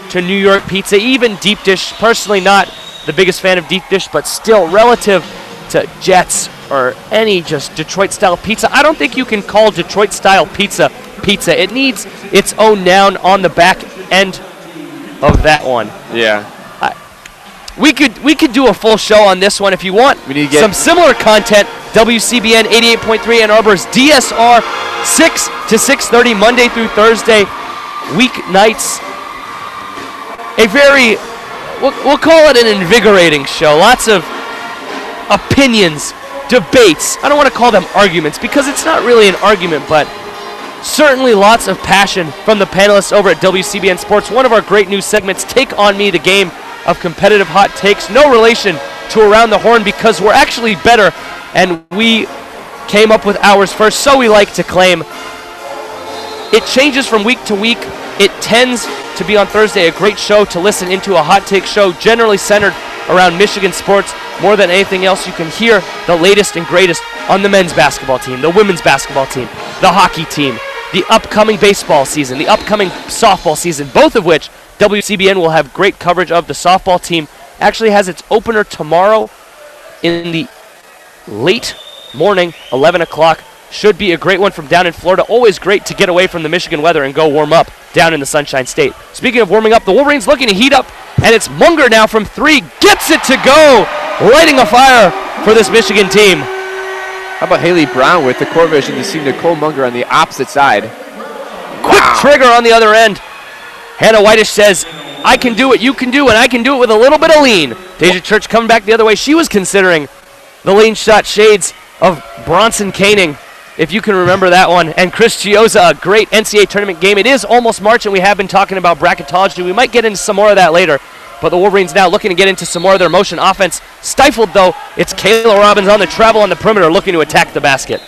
to New York pizza, even deep dish. Personally not the biggest fan of deep dish, but still relative to Jets or any just Detroit-style pizza, I don't think you can call Detroit-style pizza pizza. It needs its own noun on the back end of that one. Yeah. We could do a full show on this one if you want. We need to get some similar content. WCBN 88.3 Ann Arbor's DSR 6 to 6:30 Monday through Thursday weeknights. A very, we'll call it an invigorating show. Lots of opinions, debates. I don't want to call them arguments because it's not really an argument, but certainly lots of passion from the panelists over at WCBN Sports. One of our great new segments, Take On Me, the game of competitive hot takes. No relation to Around the Horn because we're actually better and we came up with ours first, so we like to claim. It changes from week to week. It tends to be on Thursday a great show to listen into, a hot take show generally centered around Michigan sports. More than anything else, you can hear the latest and greatest on the men's basketball team, the women's basketball team, the hockey team, the upcoming baseball season, the upcoming softball season, both of which WCBN will have great coverage of. The softball team actually has its opener tomorrow in the late morning, 11 o'clock. Should be a great one from down in Florida. Always great to get away from the Michigan weather and go warm up down in the Sunshine State. Speaking of warming up, the Wolverines looking to heat up, and it's Munger now from three. Gets it to go, lighting a fire for this Michigan team. How about Haley Brown with the court vision to see Nicole Munger on the opposite side? Quick trigger on the other end. Hannah Whitish says, I can do what you can do, and I can do it with a little bit of lean. Deja Church coming back the other way. She was considering the lean shot shades of Bronson Caning, if you can remember that one. And Chris Chioza, a great NCAA tournament game. It is almost March, and we have been talking about bracketology. We might get into some more of that later. But the Wolverines now looking to get into some more of their motion offense. Stifled, though. It's Kayla Robbins on the travel on the perimeter looking to attack the basket.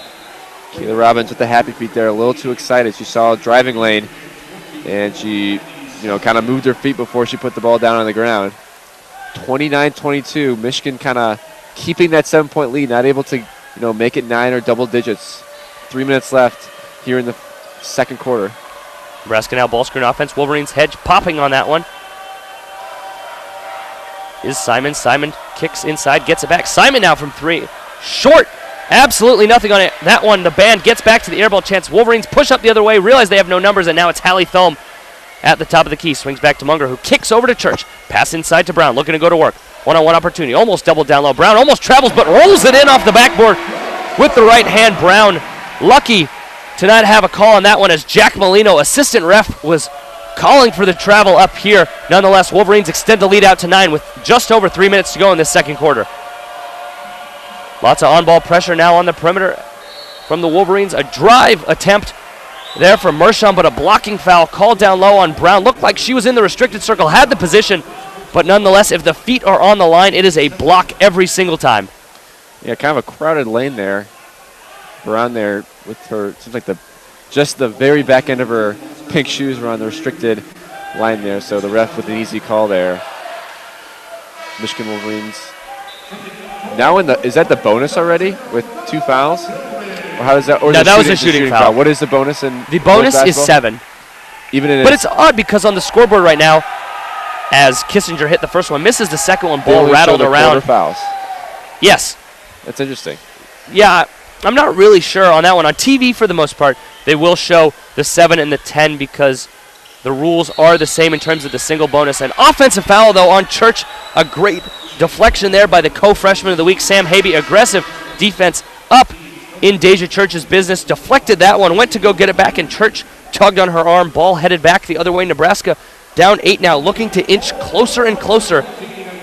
Kayla Robbins with the happy feet there, a little too excited. She saw a driving lane, and she, kind of moved her feet before she put the ball down on the ground. 29-22, Michigan kind of keeping that 7-point lead, not able to, make it 9 or double digits. 3 minutes left here in the second quarter. Nebraska now ball screen offense. Wolverines hedge popping on that one. Is Simon. Simon kicks inside, gets it back. Simon now from 3. Short. Absolutely nothing on it. That one, the band gets back to the airball chance. Wolverines push up the other way, realize they have no numbers, and now it's Hallie Thome at the top of the key. Swings back to Munger, who kicks over to Church. Pass inside to Brown, looking to go to work. One-on-one opportunity. Almost double down low. Brown almost travels, but rolls it in off the backboard with the right hand. Brown lucky to not have a call on that one, as Jack Molino, assistant ref, was calling for the travel up here. Nonetheless, Wolverines extend the lead out to 9 with just over 3 minutes to go in this second quarter. Lots of on-ball pressure now on the perimeter from the Wolverines. A drive attempt there for Mershon, but a blocking foul called down low on Brown. Looked like she was in the restricted circle, had the position, but nonetheless, if the feet are on the line, it is a block every single time. Yeah, kind of a crowded lane there. Brown there with her, seems like just the very back end of her pink shoes were on the restricted line there, so the ref with an easy call there. Michigan Wolverines. Now is that the bonus already with 2 fouls? Or how does that? Or no, that was a shooting foul. What is the bonus in? The bonus is 7. But it's odd because on the scoreboard right now, as Kissinger hit the first one, misses the second one, ball rattled around. Fouls. Yes. That's interesting. Yeah, I'm not really sure on that one. On TV, for the most part, they will show the 7 and the 10 because the rules are the same in terms of the single bonus. An offensive foul, though, on Church. A great deflection there by the co-freshman of the week, Sam Habe. Aggressive defense up in Deja Church's business. Deflected that one, went to go get it back, and Church tugged on her arm. Ball headed back the other way. Nebraska down 8 now, looking to inch closer and closer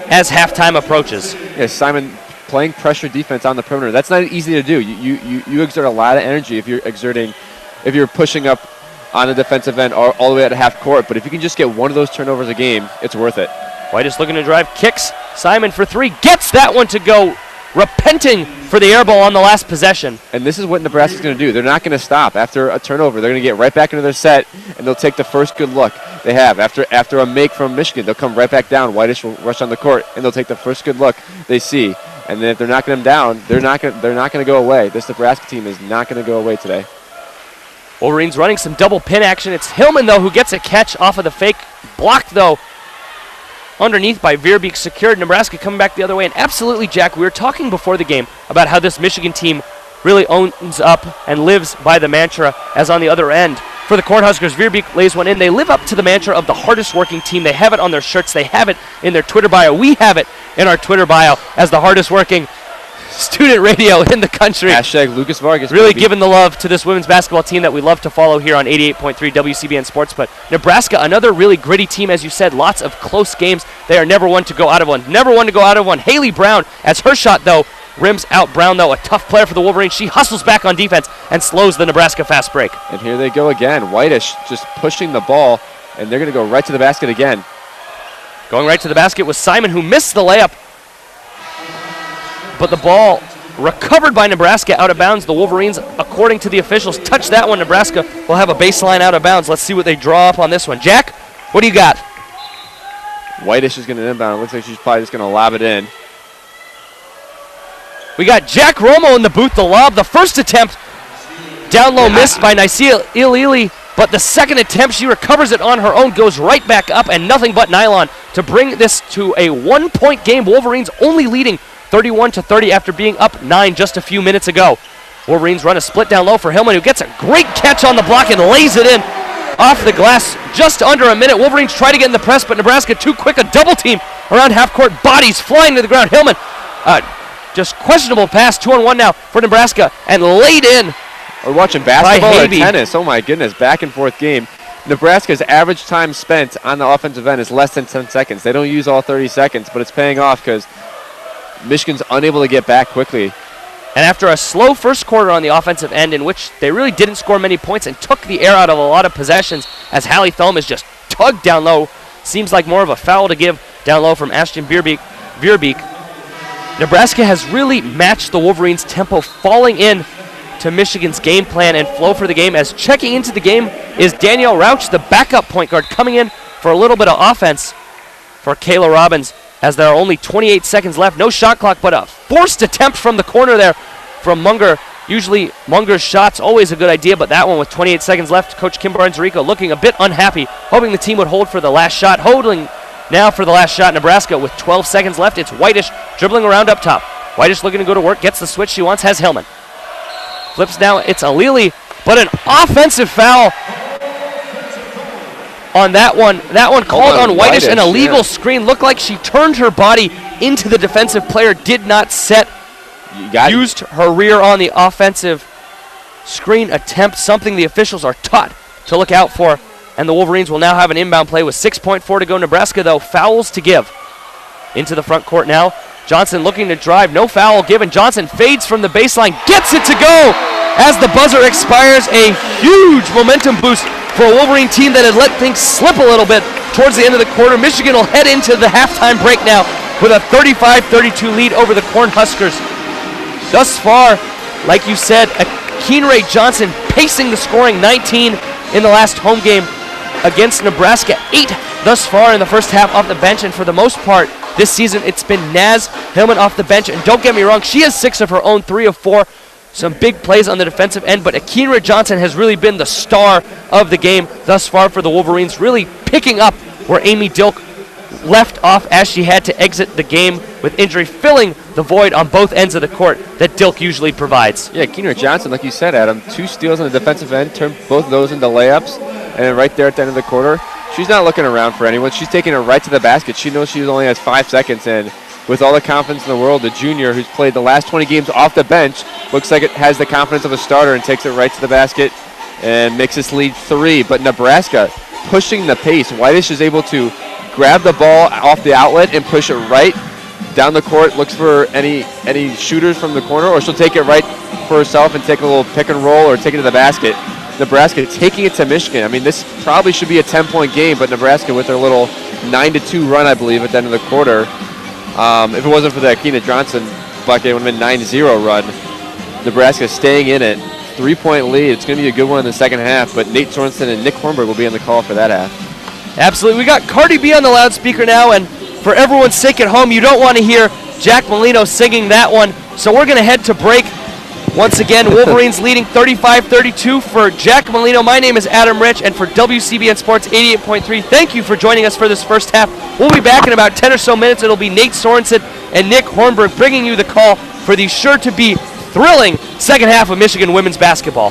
as halftime approaches. Yes, Simon playing pressure defense on the perimeter. That's not easy to do. You exert a lot of energy if you're pushing up on the defensive end all the way at half court. But if you can just get one of those turnovers a game, it's worth it. White is looking to drive, kicks. Simon for 3, gets that one to go, repenting for the air ball on the last possession. And this is what Nebraska's going to do. They're not going to stop after a turnover. They're going to get right back into their set, and they'll take the first good look they have. After a make from Michigan, they'll come right back down. Whitish will rush on the court, and they'll take the first good look they see. And then if they're knocking them down, they're not going to go away. This Nebraska team is not going to go away today. Wolverines running some double pin action. It's Hillman, though, who gets a catch off of the fake. Blocked, though, underneath by Veerbeek, secured. Nebraska coming back the other way. And absolutely, Jack, we were talking before the game about how this Michigan team really owns up and lives by the mantra, as on the other end. For the Cornhuskers, Veerbeek lays one in. They live up to the mantra of the hardest working team. They have it on their shirts. They have it in their Twitter bio. We have it in our Twitter bio as the hardest working student radio in the country. Hashtag Lucas Vargas. Really giving the love to this women's basketball team that we love to follow here on 88.3 WCBN Sports. But Nebraska, another really gritty team, as you said, lots of close games. They are never one to go out of one. Never one to go out of one. Haley Brown, as her shot, though, rims out. Brown, though, a tough player for the Wolverines. She hustles back on defense and slows the Nebraska fast break. And here they go again. Whitish just pushing the ball, and they're going to go right to the basket again. Going right to the basket was Simon, who missed the layup. But the ball recovered by Nebraska out of bounds. The Wolverines, according to the officials, touched that one. Nebraska will have a baseline out of bounds. Let's see what they draw up on this one. Jack, what do you got? Whitish is going to inbound. It looks like she's probably just going to lob it in. We got Jack Romo in the booth, the lob. The first attempt, down low, missed by Nysia Ilili, but the second attempt, she recovers it on her own, goes right back up, and nothing but nylon to bring this to a 1-point game. Wolverines only leading 31-30 after being up 9 just a few minutes ago. Wolverines run a split down low for Hillman, who gets a great catch on the block and lays it in off the glass just under a minute. Wolverines try to get in the press, but Nebraska too quick. A double team around half court, bodies flying to the ground. Hillman just questionable pass, 2-on-1 now for Nebraska, and laid in. We're watching basketball or Habe. tennis. Oh my goodness, back and forth game. Nebraska's average time spent on the offensive end is less than 10 seconds. They don't use all 30 seconds, but it's paying off because Michigan's unable to get back quickly. And after a slow first quarter on the offensive end in which they really didn't score many points and took the air out of a lot of possessions as Hallie Thelm is just tugged down low. Seems like more of a foul to give down low from Ashton Veerbeek. Nebraska has really matched the Wolverines' tempo, falling in to Michigan's game plan and flow for the game, as checking into the game is Danielle Rauch, the backup point guard, coming in for a little bit of offense for Kayla Robbins, as there are only 28 seconds left. No shot clock, but a forced attempt from the corner there from Munger. Usually Munger's shot's always a good idea, but that one with 28 seconds left, Coach Kim Barnes-Rico looking a bit unhappy, hoping the team would hold for the last shot. Holding now for the last shot, Nebraska with 12 seconds left. It's Whitish dribbling around up top. Whitish looking to go to work, gets the switch she wants, has Hillman. Flips now, it's Alili, but an offensive foul on that one. That one called on Whitish, an illegal screen. Looked like she turned her body into the defensive player, did not set, used her rear on the offensive screen attempt, something the officials are taught to look out for. And the Wolverines will now have an inbound play with 6.4 to go. Nebraska, though, fouls to give. Into the front court now. Johnson looking to drive, no foul given. Johnson fades from the baseline, gets it to go as the buzzer expires. A huge momentum boost for a Wolverine team that had let things slip a little bit towards the end of the quarter. Michigan will head into the halftime break now with a 35-32 lead over the Cornhuskers. Thus far, like you said, Keenray Johnson pacing the scoring, 19 in the last home game against Nebraska, 8 thus far in the first half off the bench, and for the most part this season it's been Naz Hillman off the bench. And don't get me wrong, she has 6 of her own, 3 of 4. Some big plays on the defensive end, but Akinra Johnson has really been the star of the game thus far for the Wolverines, really picking up where Amy Dilk left off as she had to exit the game with injury, filling the void on both ends of the court that Dilk usually provides. Yeah, Keener Johnson, like you said, Adam, 2 steals on the defensive end, turned both of those into layups, and then right there at the end of the quarter, she's not looking around for anyone. She's taking it right to the basket. She knows she only has 5 seconds, and with all the confidence in the world, the junior who's played the last 20 games off the bench looks like it has the confidence of a starter and takes it right to the basket and makes this lead 3. But Nebraska pushing the pace. Whitish is able to grab the ball off the outlet and push it right down the court, looks for any shooters from the corner, or she'll take it right for herself and take a little pick and roll or take it to the basket. Nebraska taking it to Michigan. I mean, this probably should be a 10-point game, but Nebraska with their little 9-2 run, I believe, at the end of the quarter. If it wasn't for the Akina Johnson bucket, it would have been 9-0 run. Nebraska staying in it. 3-point lead. It's going to be a good one in the second half, but Nate Sorensen and Nick Hornberg will be on the call for that half. Absolutely. We got Cardi B on the loudspeaker now, and for everyone's sake at home, you don't want to hear Jack Molino singing that one, so we're going to head to break. Once again, Wolverines leading 35-32 for Jack Molino. My name is Adam Rich, and for WCBN Sports 88.3, thank you for joining us for this first half. We'll be back in about 10 or so minutes. It'll be Nate Sorensen and Nick Hornberg bringing you the call for the sure-to-be thrilling second half of Michigan women's basketball.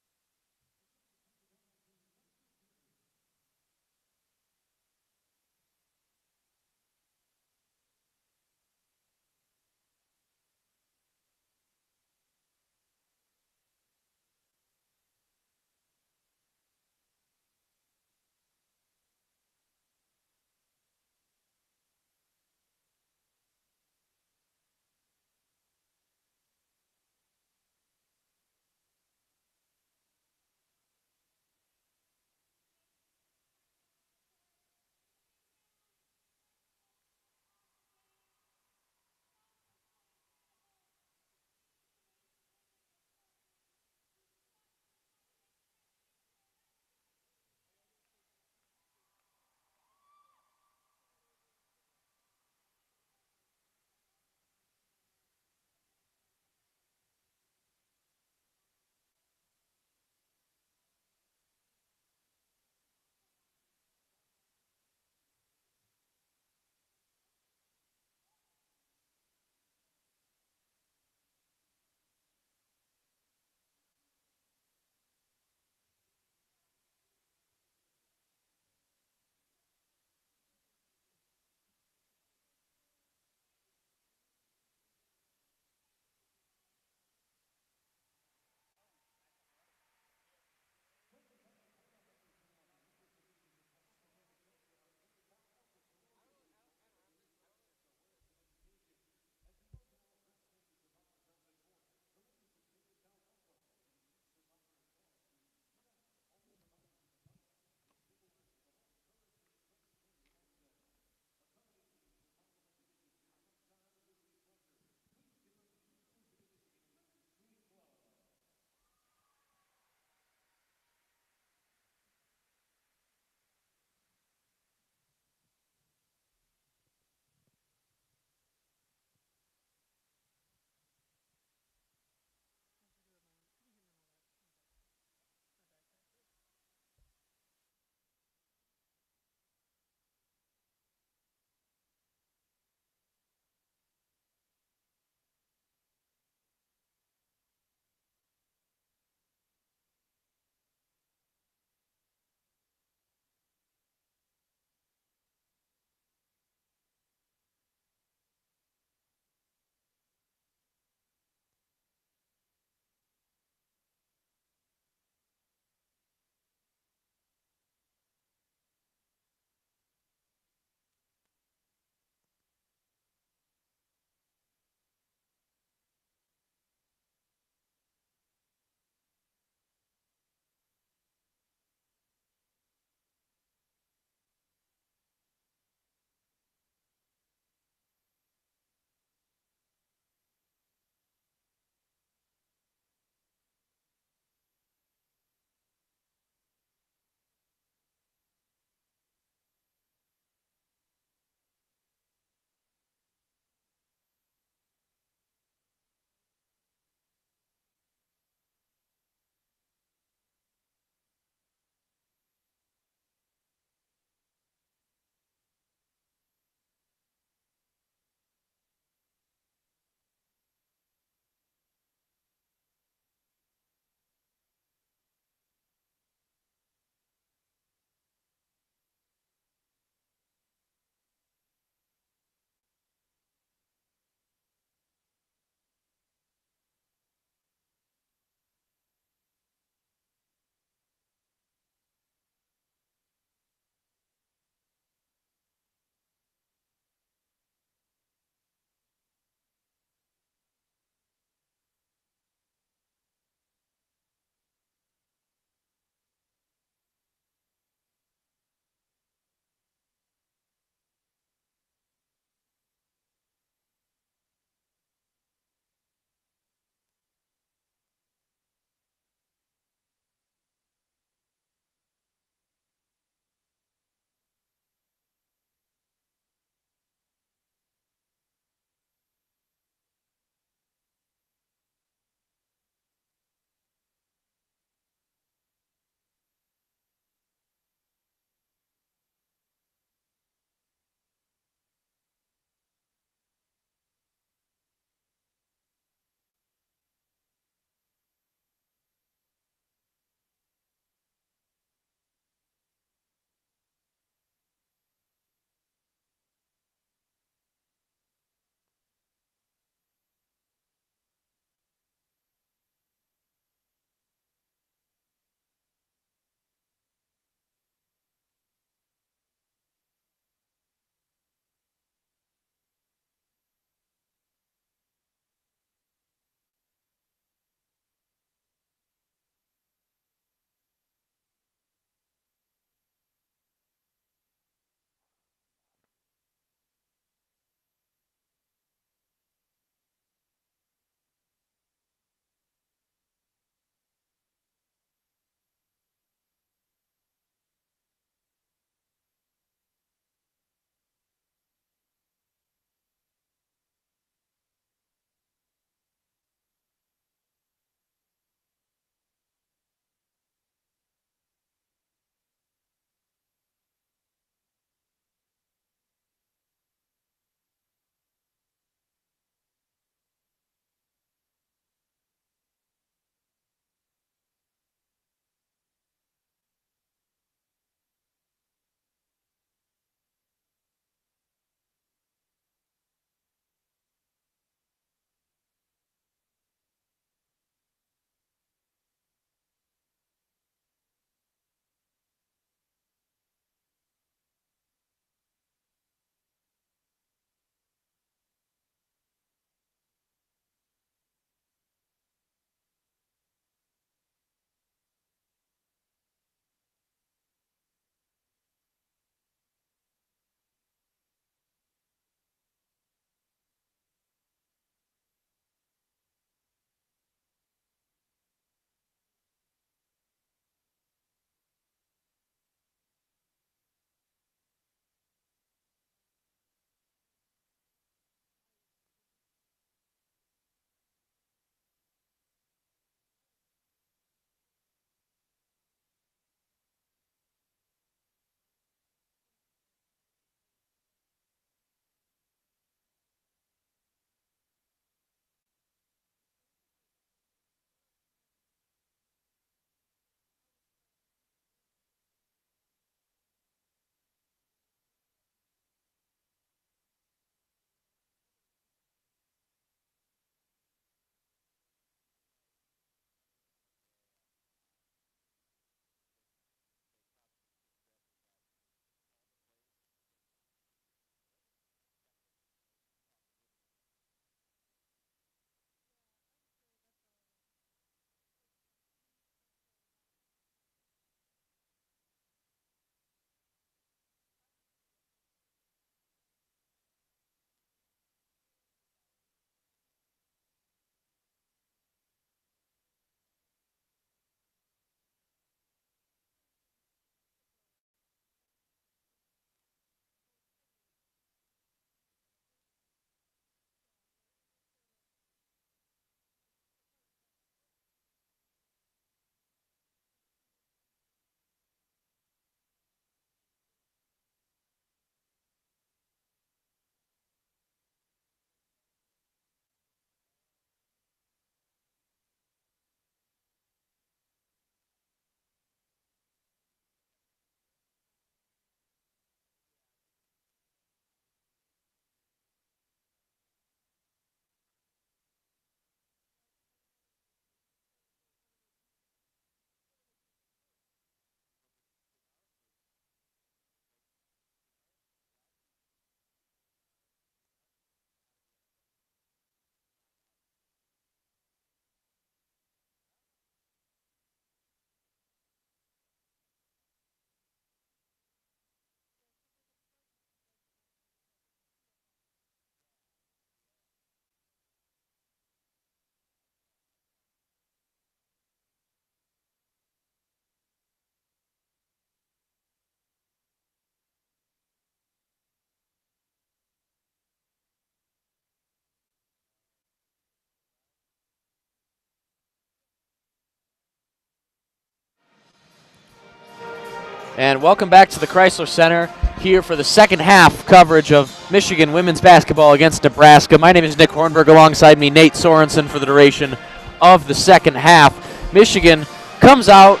And welcome back to the Chrysler Center here for the second half coverage of Michigan women's basketball against Nebraska. My name is Nick Hornberg. Alongside me, Nate Sorensen for the duration of the second half. Michigan comes out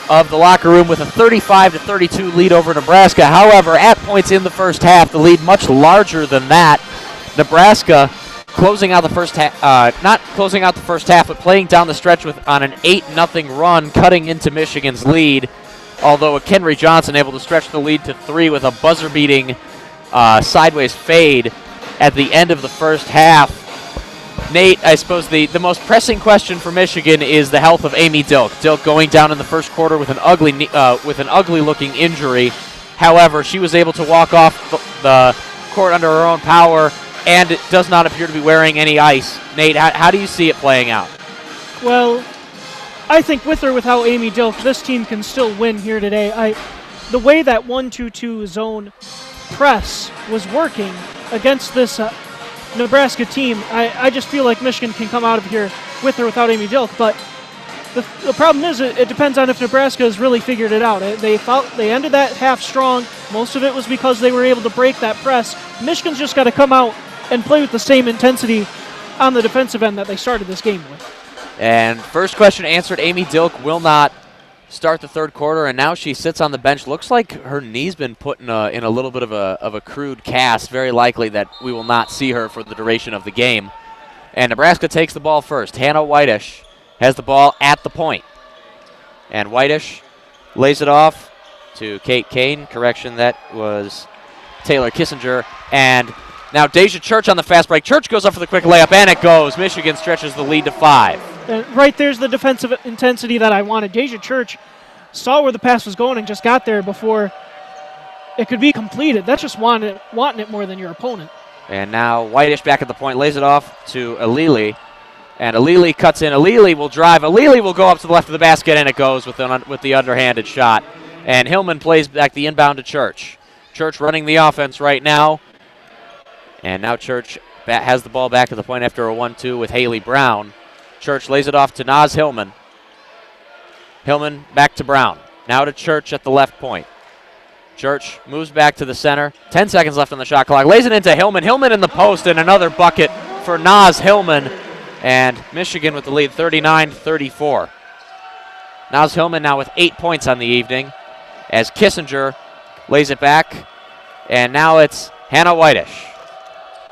of the locker room with a 35-32 lead over Nebraska. However, at points in the first half, the lead much larger than that. Nebraska closing out the first half, not closing out the first half, but playing down the stretch on an 8-0 run, cutting into Michigan's lead. Although Kenry Johnson able to stretch the lead to 3 with a buzzer-beating sideways fade at the end of the first half. Nate, I suppose the most pressing question for Michigan is the health of Amy Dilk. Dilk going down in the first quarter with an ugly-looking injury. However, she was able to walk off the court under her own power, and it does not appear to be wearing any ice. Nate, how do you see it playing out? Well, I think with or without Amy Dilk, this team can still win here today. The way that 1-2-2 zone press was working against this Nebraska team, I just feel like Michigan can come out of here with or without Amy Dilk. But the problem is it depends on if Nebraska has really figured it out. They ended that half strong. Most of it was because they were able to break that press. Michigan's just got to come out and play with the same intensity on the defensive end that they started this game with. And first question answered, Amy Dilk will not start the third quarter, and now she sits on the bench. Looks like her knee's been put in a little bit of a crude cast. Very likely that we will not see her for the duration of the game. And Nebraska takes the ball first. Hannah Whitish has the ball at the point. And Whitish lays it off to Kate Kane. Correction, that was Taylor Kissinger. And now Deja Church on the fast break. Church goes up for the quick layup, and it goes. Michigan stretches the lead to 5. Right there's the defensive intensity that I wanted. Deja Church saw where the pass was going and just got there before it could be completed. That's just wanting it more than your opponent. And now Whitish back at the point, lays it off to Alili. And Alili cuts in. Alili will drive. Alili will go up to the left of the basket, and it goes with the underhanded shot. And Hillman plays back the inbound to Church. Church running the offense right now. And now Church has the ball back at the point after a 1-2 with Haley Brown. Church lays it off to Naz Hillman. Hillman back to Brown. Now to Church at the left point. Church moves back to the center. 10 seconds left on the shot clock. Lays it into Hillman. Hillman in the post, and another bucket for Naz Hillman. And Michigan with the lead, 39-34. Naz Hillman now with 8 points on the evening as Kissinger lays it back. And now it's Hannah Whitish.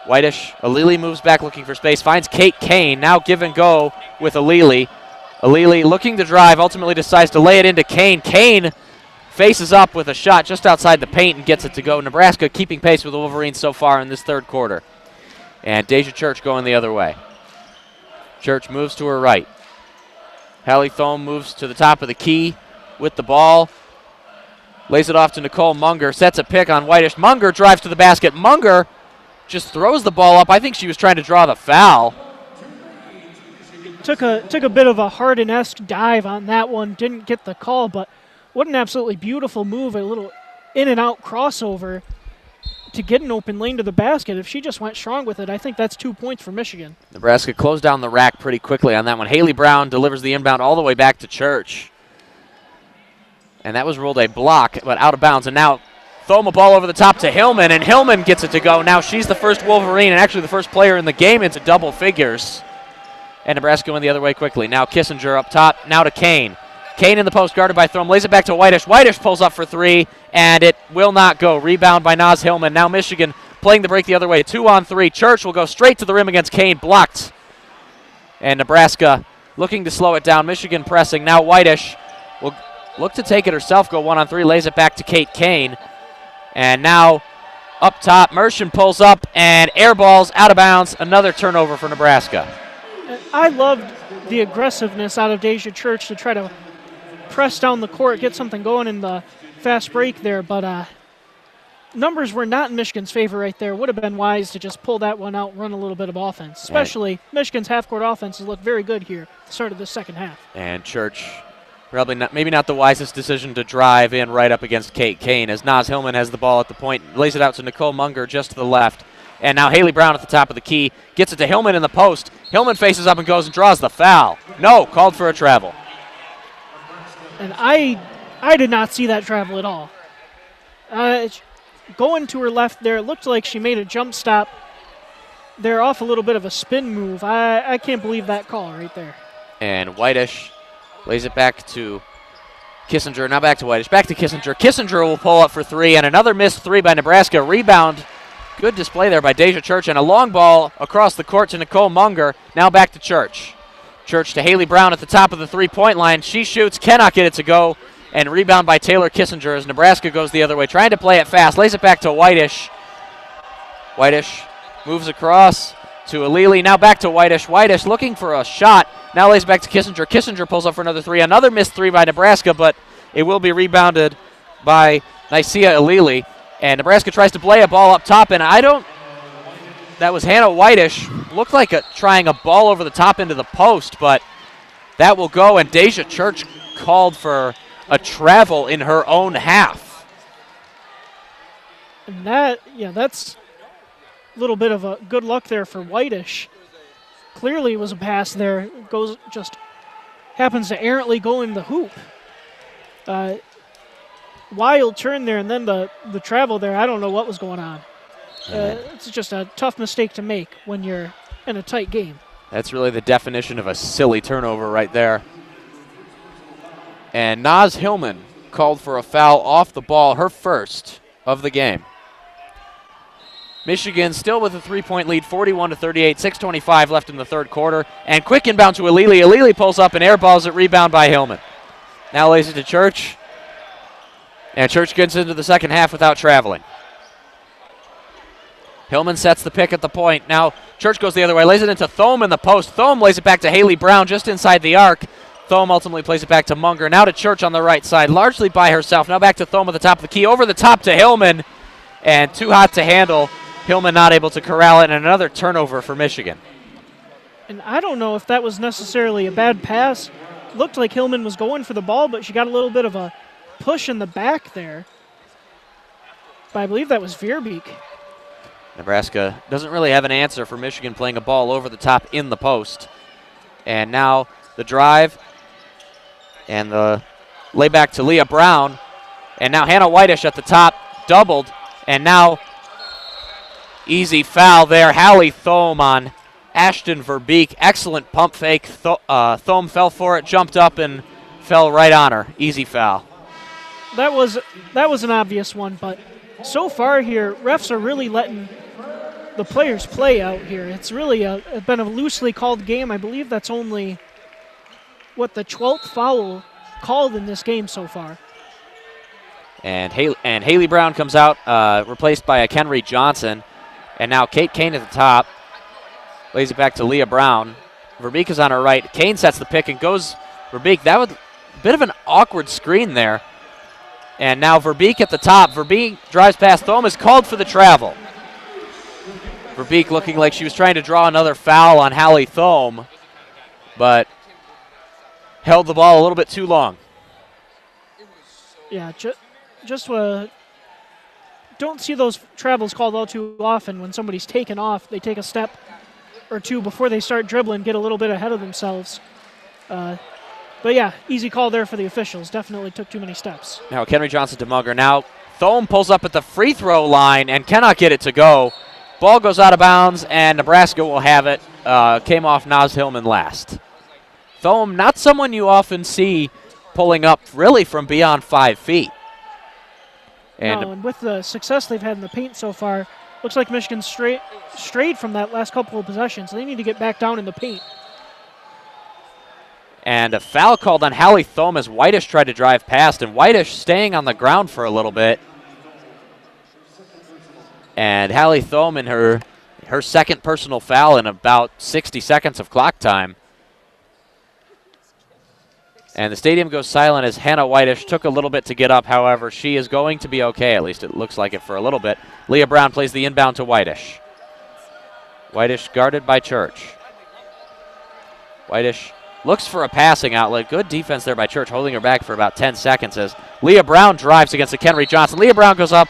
Whitish, Alili moves back looking for space, finds Kate Kane, now give and go with Alili. Alili looking to drive, ultimately decides to lay it into Kane. Kane faces up with a shot just outside the paint and gets it to go. Nebraska keeping pace with the Wolverines so far in this third quarter. And Deja Church going the other way. Church moves to her right. Hallie Thome moves to the top of the key with the ball. Lays it off to Nicole Munger, sets a pick on Whitish. Munger drives to the basket. Munger just throws the ball up. I think she was trying to draw the foul. Took a bit of a Harden-esque dive on that one. Didn't get the call, but what an absolutely beautiful move. A little in-and-out crossover to get an open lane to the basket. If she just went strong with it, I think that's 2 points for Michigan. Nebraska closed down the rack pretty quickly on that one. Haley Brown delivers the inbound all the way back to Church. And that was ruled a block, but out of bounds. And now throw a ball over the top to Hillman, and Hillman gets it to go. Now she's the first Wolverine, and actually the first player in the game into double figures. And Nebraska went the other way quickly. Now Kissinger up top, now to Kane. Kane in the post, guarded by Thrum, lays it back to Whitish. Whitish pulls up for 3, and it will not go. Rebound by Naz Hillman. Now Michigan playing the break the other way. 2-on-3. Church will go straight to the rim against Kane, blocked. And Nebraska looking to slow it down. Michigan pressing. Now Whitish will look to take it herself, go 1-on-3, lays it back to Kate Kane. And now up top, Mershon pulls up and airballs out of bounds. Another turnover for Nebraska. I loved the aggressiveness out of Deja Church to try to press down the court, get something going in the fast break there, but numbers were not in Michigan's favor right there. Would have been wise to just pull that one out, run a little bit of offense. Especially Michigan's half-court offense has looked very good here at the start of the second half. And Church, probably not, maybe not the wisest decision to drive in right up against Kate Kane as Naz Hillman has the ball at the point, lays it out to Nicole Munger just to the left. And now Haley Brown at the top of the key, gets it to Hillman in the post. Hillman faces up and goes and draws the foul. No, called for a travel. And I I did not see that travel at all. Going to her left there, it looked like she made a jump stop. They're off a little bit of a spin move. I can't believe that call right there. And Whitish lays it back to Kissinger. Now back to Whitish. Back to Kissinger. Kissinger will pull up for three, and another missed three by Nebraska. Rebound. Good display there by Deja Church, and a long ball across the court to Nicole Munger. Now back to Church. Church to Haley Brown at the top of the three-point line. She shoots, cannot get it to go, and rebound by Taylor Kissinger as Nebraska goes the other way, trying to play it fast. Lays it back to Whitish. Whitish moves across to Alili. Now back to Whitish. Whitish looking for a shot. Now lays back to Kissinger. Kissinger pulls up for another three. Another missed three by Nebraska, but it will be rebounded by Nicaea Alili. And Nebraska tries to play a ball up top, and that was Hannah Whitish. Looked like trying a ball over the top into the post, but that will go, and Deja Church called for a travel in her own half. And that's a little bit of a good luck there for Whitish. Clearly it was a pass there. Just happens to errantly go in the hoop. Wild turn there, and then the travel there. I don't know what was going on. It's just a tough mistake to make when you're in a tight game. That's really the definition of a silly turnover right there. And Naz Hillman called for a foul off the ball, her first of the game. Michigan still with a three-point lead, 41-38, 6:25 left in the third quarter. And quick inbound to Alili. Alili pulls up and airballs it, rebound by Hillman. Now lays it to Church. And Church gets into the second half without traveling. Hillman sets the pick at the point. Now Church goes the other way, lays it into Thome in the post. Thome lays it back to Haley Brown just inside the arc. Thome ultimately plays it back to Munger. Now to Church on the right side, largely by herself. Now back to Thome at the top of the key. Over the top to Hillman. And too hot to handle. Hillman not able to corral it, and another turnover for Michigan. And I don't know if that was necessarily a bad pass. Looked like Hillman was going for the ball, but she got a little bit of a push in the back there. But I believe that was Veerbeek. Nebraska doesn't really have an answer for Michigan playing a ball over the top in the post. And now the drive and the layback to Leah Brown. And now Hannah Whitish at the top, doubled. And now easy foul there. Hallie Thome on Ashton Verbeek. Excellent pump fake. Thome fell for it, jumped up, and fell right on her. Easy foul. That was an obvious one, but so far here, refs are really letting the players play out here. It's really been a loosely called game. I believe that's only, the 12th foul called in this game so far. And Haley Brown comes out, replaced by a Kenry Johnson. And now Kate Kane at the top. Lays it back to Leah Brown. Verbeek is on her right. Kane sets the pick and goes Verbeek. That was a bit of an awkward screen there. And now Verbeek at the top. Verbeek drives past Thome, is called for the travel. Verbeek looking like she was trying to draw another foul on Hallie Thome, but held the ball a little bit too long. Yeah, don't see those travels called all too often. When somebody's taken off, they take a step or two before they start dribbling, get a little bit ahead of themselves. But yeah, easy call there for the officials. Definitely took too many steps. Now Kenry Johnson to Munger. Now Thome pulls up at the free throw line and cannot get it to go. Ball goes out of bounds, and Nebraska will have it. Came off Naz Hillman last. Thome, not someone you often see pulling up really from beyond 5 feet. And with the success they've had in the paint so far, looks like Michigan strayed from that last couple of possessions. They need to get back down in the paint. And a foul called on Hallie Thome as Whitish tried to drive past, and Whitish staying on the ground for a little bit. And Hallie Thome in her second personal foul in about 60 seconds of clock time. And the stadium goes silent as Hannah Whitish took a little bit to get up. However, she is going to be okay. At least it looks like it for a little bit. Leah Brown plays the inbound to Whitish. Whitish guarded by Church. Whitish looks for a passing outlet. Good defense there by Church, holding her back for about 10 seconds as Leah Brown drives against a Kenry Johnson. Leah Brown goes up,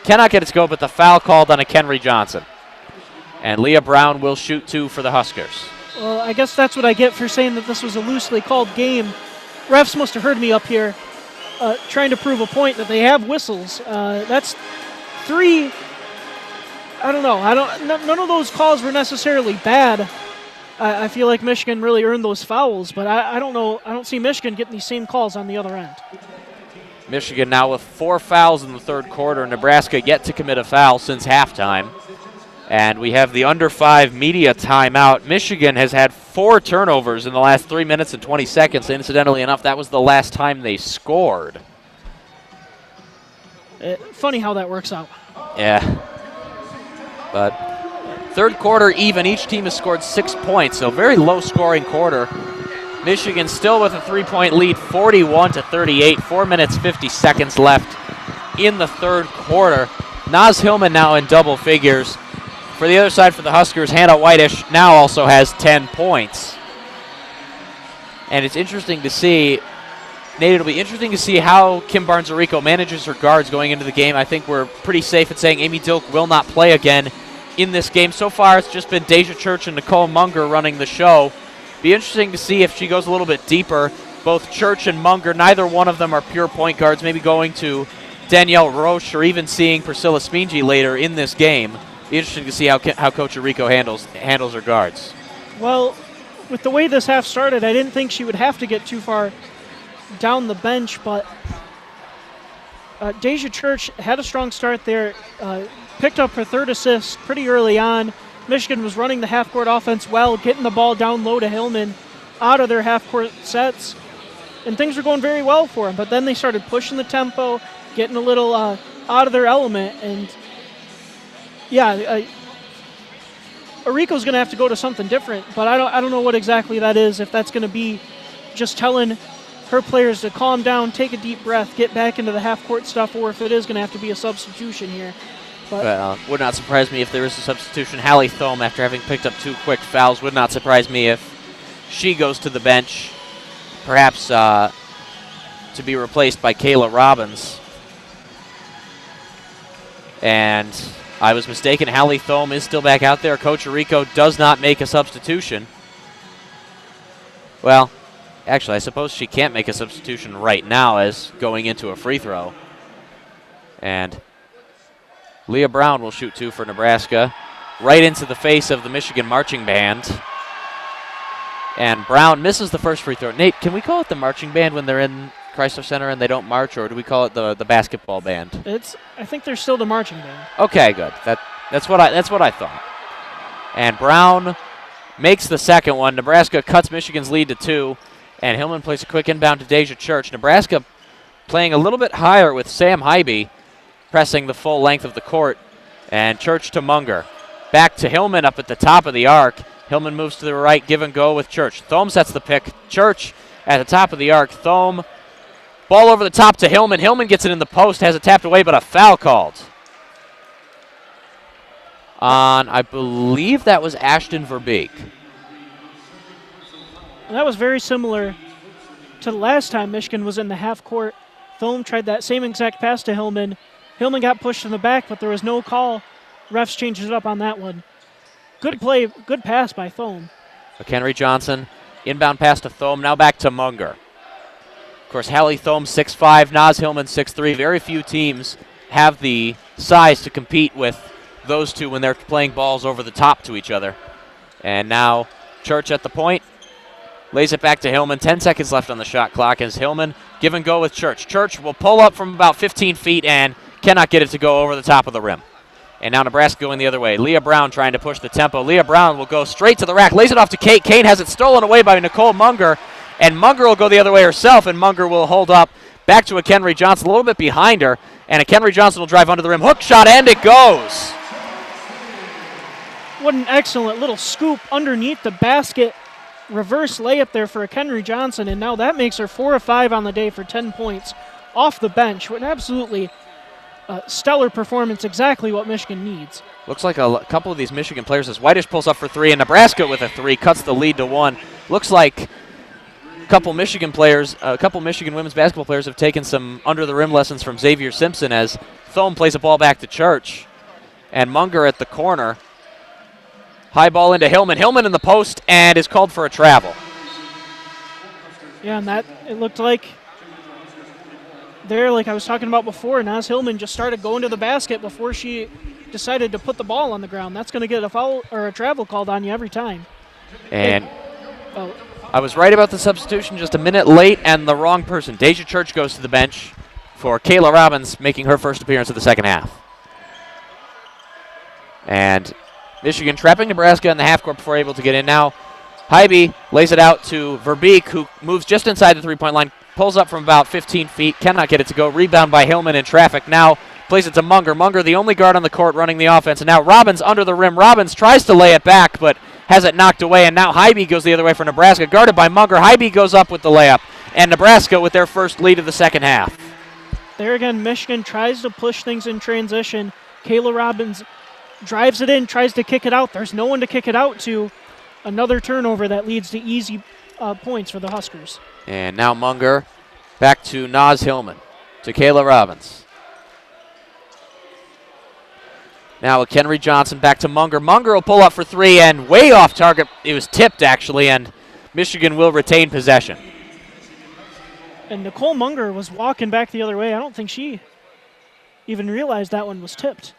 cannot get it to go, but the foul called on a Kenry Johnson. And Leah Brown will shoot 2 for the Huskers. Well, I guess that's what I get for saying that this was a loosely called game. Refs must have heard me up here. trying to prove a point that they have whistles. That's 3. I don't know. None of those calls were necessarily bad. I feel like Michigan really earned those fouls, but I don't know. I don't see Michigan getting these same calls on the other end. Michigan now with 4 fouls in the third quarter. Nebraska yet to commit a foul since halftime. And we have the under 5 media timeout. Michigan has had 4 turnovers in the last 3 minutes and 20 seconds. Incidentally enough, that was the last time they scored. Funny how that works out. Yeah. But third quarter even. Each team has scored 6 points, so very low scoring quarter. Michigan still with a 3-point lead, 41-38. 4 minutes, 50 seconds left in the third quarter. Naz Hillman now in double figures. For the other side, for the Huskers, Hannah Whitish now also has 10 points. And it's interesting to see, Nate, it'll be interesting to see how Kim Barnes-Arico manages her guards going into the game. I think we're pretty safe in saying Amy Dilk will not play again in this game. So far, it's just been Deja Church and Nicole Munger running the show. Be interesting to see if she goes a little bit deeper. Both Church and Munger, neither one of them are pure point guards. Maybe going to Danielle Roche or even seeing Priscilla Spingi later in this game. Be interesting to see how Coach Arico handles her guards. Well, with the way this half started, I didn't think she would have to get too far down the bench, but Deja Church had a strong start there, picked up her 3rd assist pretty early on. Michigan was running the half-court offense well, getting the ball down low to Hillman out of their half-court sets, and things were going very well for them. But then they started pushing the tempo, getting a little out of their element, and yeah, Arico's going to have to go to something different, but I don't know what exactly that is, if that's going to be just telling her players to calm down, take a deep breath, get back into the half-court stuff, or if it is going to have to be a substitution here. But would not surprise me if there is a substitution. Hallie Thome, after having picked up 2 quick fouls, would not surprise me if she goes to the bench, perhaps to be replaced by Kayla Robbins. And I was mistaken. Hallie Thome is still back out there. Coach Arico does not make a substitution. Well, actually, I suppose she can't make a substitution right now as going into a free throw. And Leah Brown will shoot 2 for Nebraska, right into the face of the Michigan marching band. And Brown misses the first free throw. Nate, can we call it the marching band when they're in Chrysler Center and they don't march, or do we call it the basketball band? I think they're still the marching band. Okay, good. That's what I thought. And Brown makes the second one. Nebraska cuts Michigan's lead to 2, and Hillman plays a quick inbound to Deja Church. Nebraska playing a little bit higher with Sam Hybe pressing the full length of the court, and Church to Munger. Back to Hillman up at the top of the arc. Hillman moves to the right, give and go with Church. Thome sets the pick. Church at the top of the arc. Thome, ball over the top to Hillman. Hillman gets it in the post, has it tapped away, but a foul called on, I believe that was Ashton Verbeek. That was very similar to the last time Michigan was in the half court. Thome tried that same exact pass to Hillman. Hillman got pushed in the back, but there was no call. Refs changes it up on that one. Good play, good pass by Thome. McHenry Johnson, inbound pass to Thome, now back to Munger. Of course, Hallie Thome 6'5", Naz Hillman 6'3". Very few teams have the size to compete with those two when they're playing balls over the top to each other. And now Church at the point, lays it back to Hillman. 10 seconds left on the shot clock as Hillman give and go with Church. Church will pull up from about 15 feet and cannot get it to go over the top of the rim. And now Nebraska going the other way. Leah Brown trying to push the tempo. Leah Brown will go straight to the rack, lays it off to Kate. Kate has it stolen away by Nicole Munger, and Munger will go the other way herself, and Munger will hold up back to McHenry Johnson, a little bit behind her, and McHenry Johnson will drive under the rim. Hook shot, and it goes. What an excellent little scoop underneath the basket. Reverse layup there for McHenry Johnson, and now that makes her 4 of 5 on the day for 10 points off the bench. What an absolutely stellar performance, exactly what Michigan needs. Looks like a couple of these Michigan players, as Whitish pulls up for 3, and Nebraska with a 3 cuts the lead to 1. Looks like a couple Michigan women's basketball players have taken some under-the-rim lessons from Xavier Simpson as Thome plays a ball back to Church. And Munger at the corner. High ball into Hillman. Hillman in the post and is called for a travel. Yeah, and that, it looked like there, like I was talking about before, Naz Hillman just started going to the basket before she decided to put the ball on the ground. That's going to get a foul or a travel called on you every time. And I was right about the substitution, just a minute late, and the wrong person. Deja Church goes to the bench for Kayla Robbins, making her first appearance of the second half. And Michigan trapping Nebraska in the half court before able to get in. Now Hybe lays it out to Verbeek, who moves just inside the three-point line, pulls up from about 15 feet, cannot get it to go. Rebound by Hillman in traffic. Now plays it to Munger. Munger, the only guard on the court running the offense. And now Robbins under the rim. Robbins tries to lay it back, but has it knocked away. And now Hybe goes the other way for Nebraska, guarded by Munger. Hybe goes up with the layup. And Nebraska with their first lead of the second half. There again, Michigan tries to push things in transition. Kayla Robbins drives it in, tries to kick it out. There's no one to kick it out to. Another turnover that leads to easy points for the Huskers. And now Munger back to Naz Hillman, to Kayla Robbins. Now Kenry Johnson back to Munger. Munger will pull up for three and way off target. It was tipped, actually, and Michigan will retain possession. And Nicole Munger was walking back the other way. I don't think she even realized that one was tipped.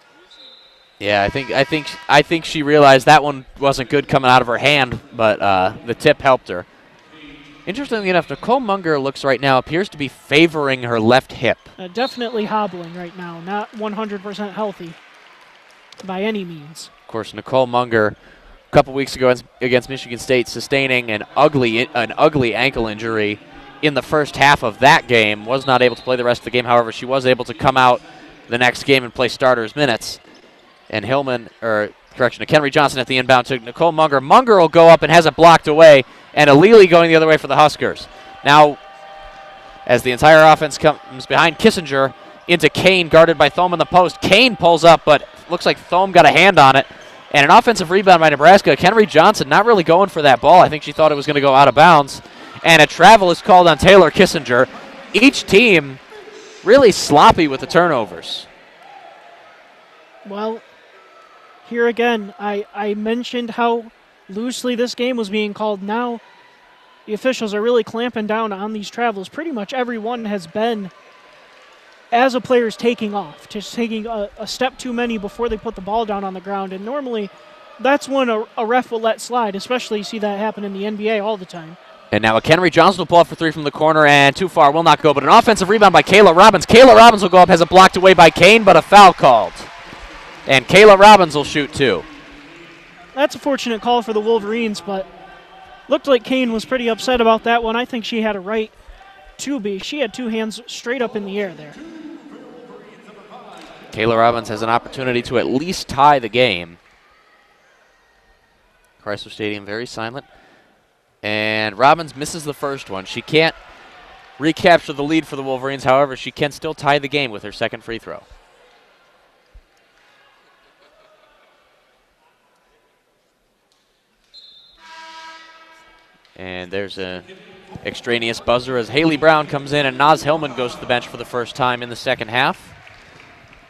Yeah, I think she realized that one wasn't good coming out of her hand, but the tip helped her. Interestingly enough, Nicole Munger looks right now, appears to be favoring her left hip. Definitely hobbling right now, not 100% healthy by any means. Of course, Nicole Munger, a couple weeks ago against Michigan State, sustaining an ugly ankle injury in the first half of that game, was not able to play the rest of the game. However, she was able to come out the next game and play starters minutes. And Kenry Johnson at the inbound to Nicole Munger. Munger will go up and has it blocked away, and Alili going the other way for the Huskers. Now, as the entire offense comes behind Kissinger into Kane, guarded by Thome in the post. Kane pulls up, but looks like Thome got a hand on it. And an offensive rebound by Nebraska. Kenry Johnson not really going for that ball. I think she thought it was going to go out of bounds. And a travel is called on Taylor Kissinger. Each team really sloppy with the turnovers. Well, here again, I mentioned how loosely this game was being called. Now the officials are really clamping down on these travels. Pretty much everyone has been, as a player is taking off, just taking a step too many before they put the ball down on the ground. And normally that's when a ref will let slide, especially you see that happen in the NBA all the time. And now Kenry Johnson will pull up for three from the corner, and too far, will not go. But an offensive rebound by Kayla Robbins. Kayla Robbins will go up, has it blocked away by Kane, but a foul called. And Kayla Robbins will shoot two. That's a fortunate call for the Wolverines, but looked like Kane was pretty upset about that one. I think she had a right to be. She had two hands straight up in the air there. Kayla Robbins has an opportunity to at least tie the game. Chrysler Stadium very silent. And Robbins misses the first one. She can't recapture the lead for the Wolverines. However, she can still tie the game with her second free throw. And there's an extraneous buzzer as Haley Brown comes in and Naz Hillman goes to the bench for the first time in the second half.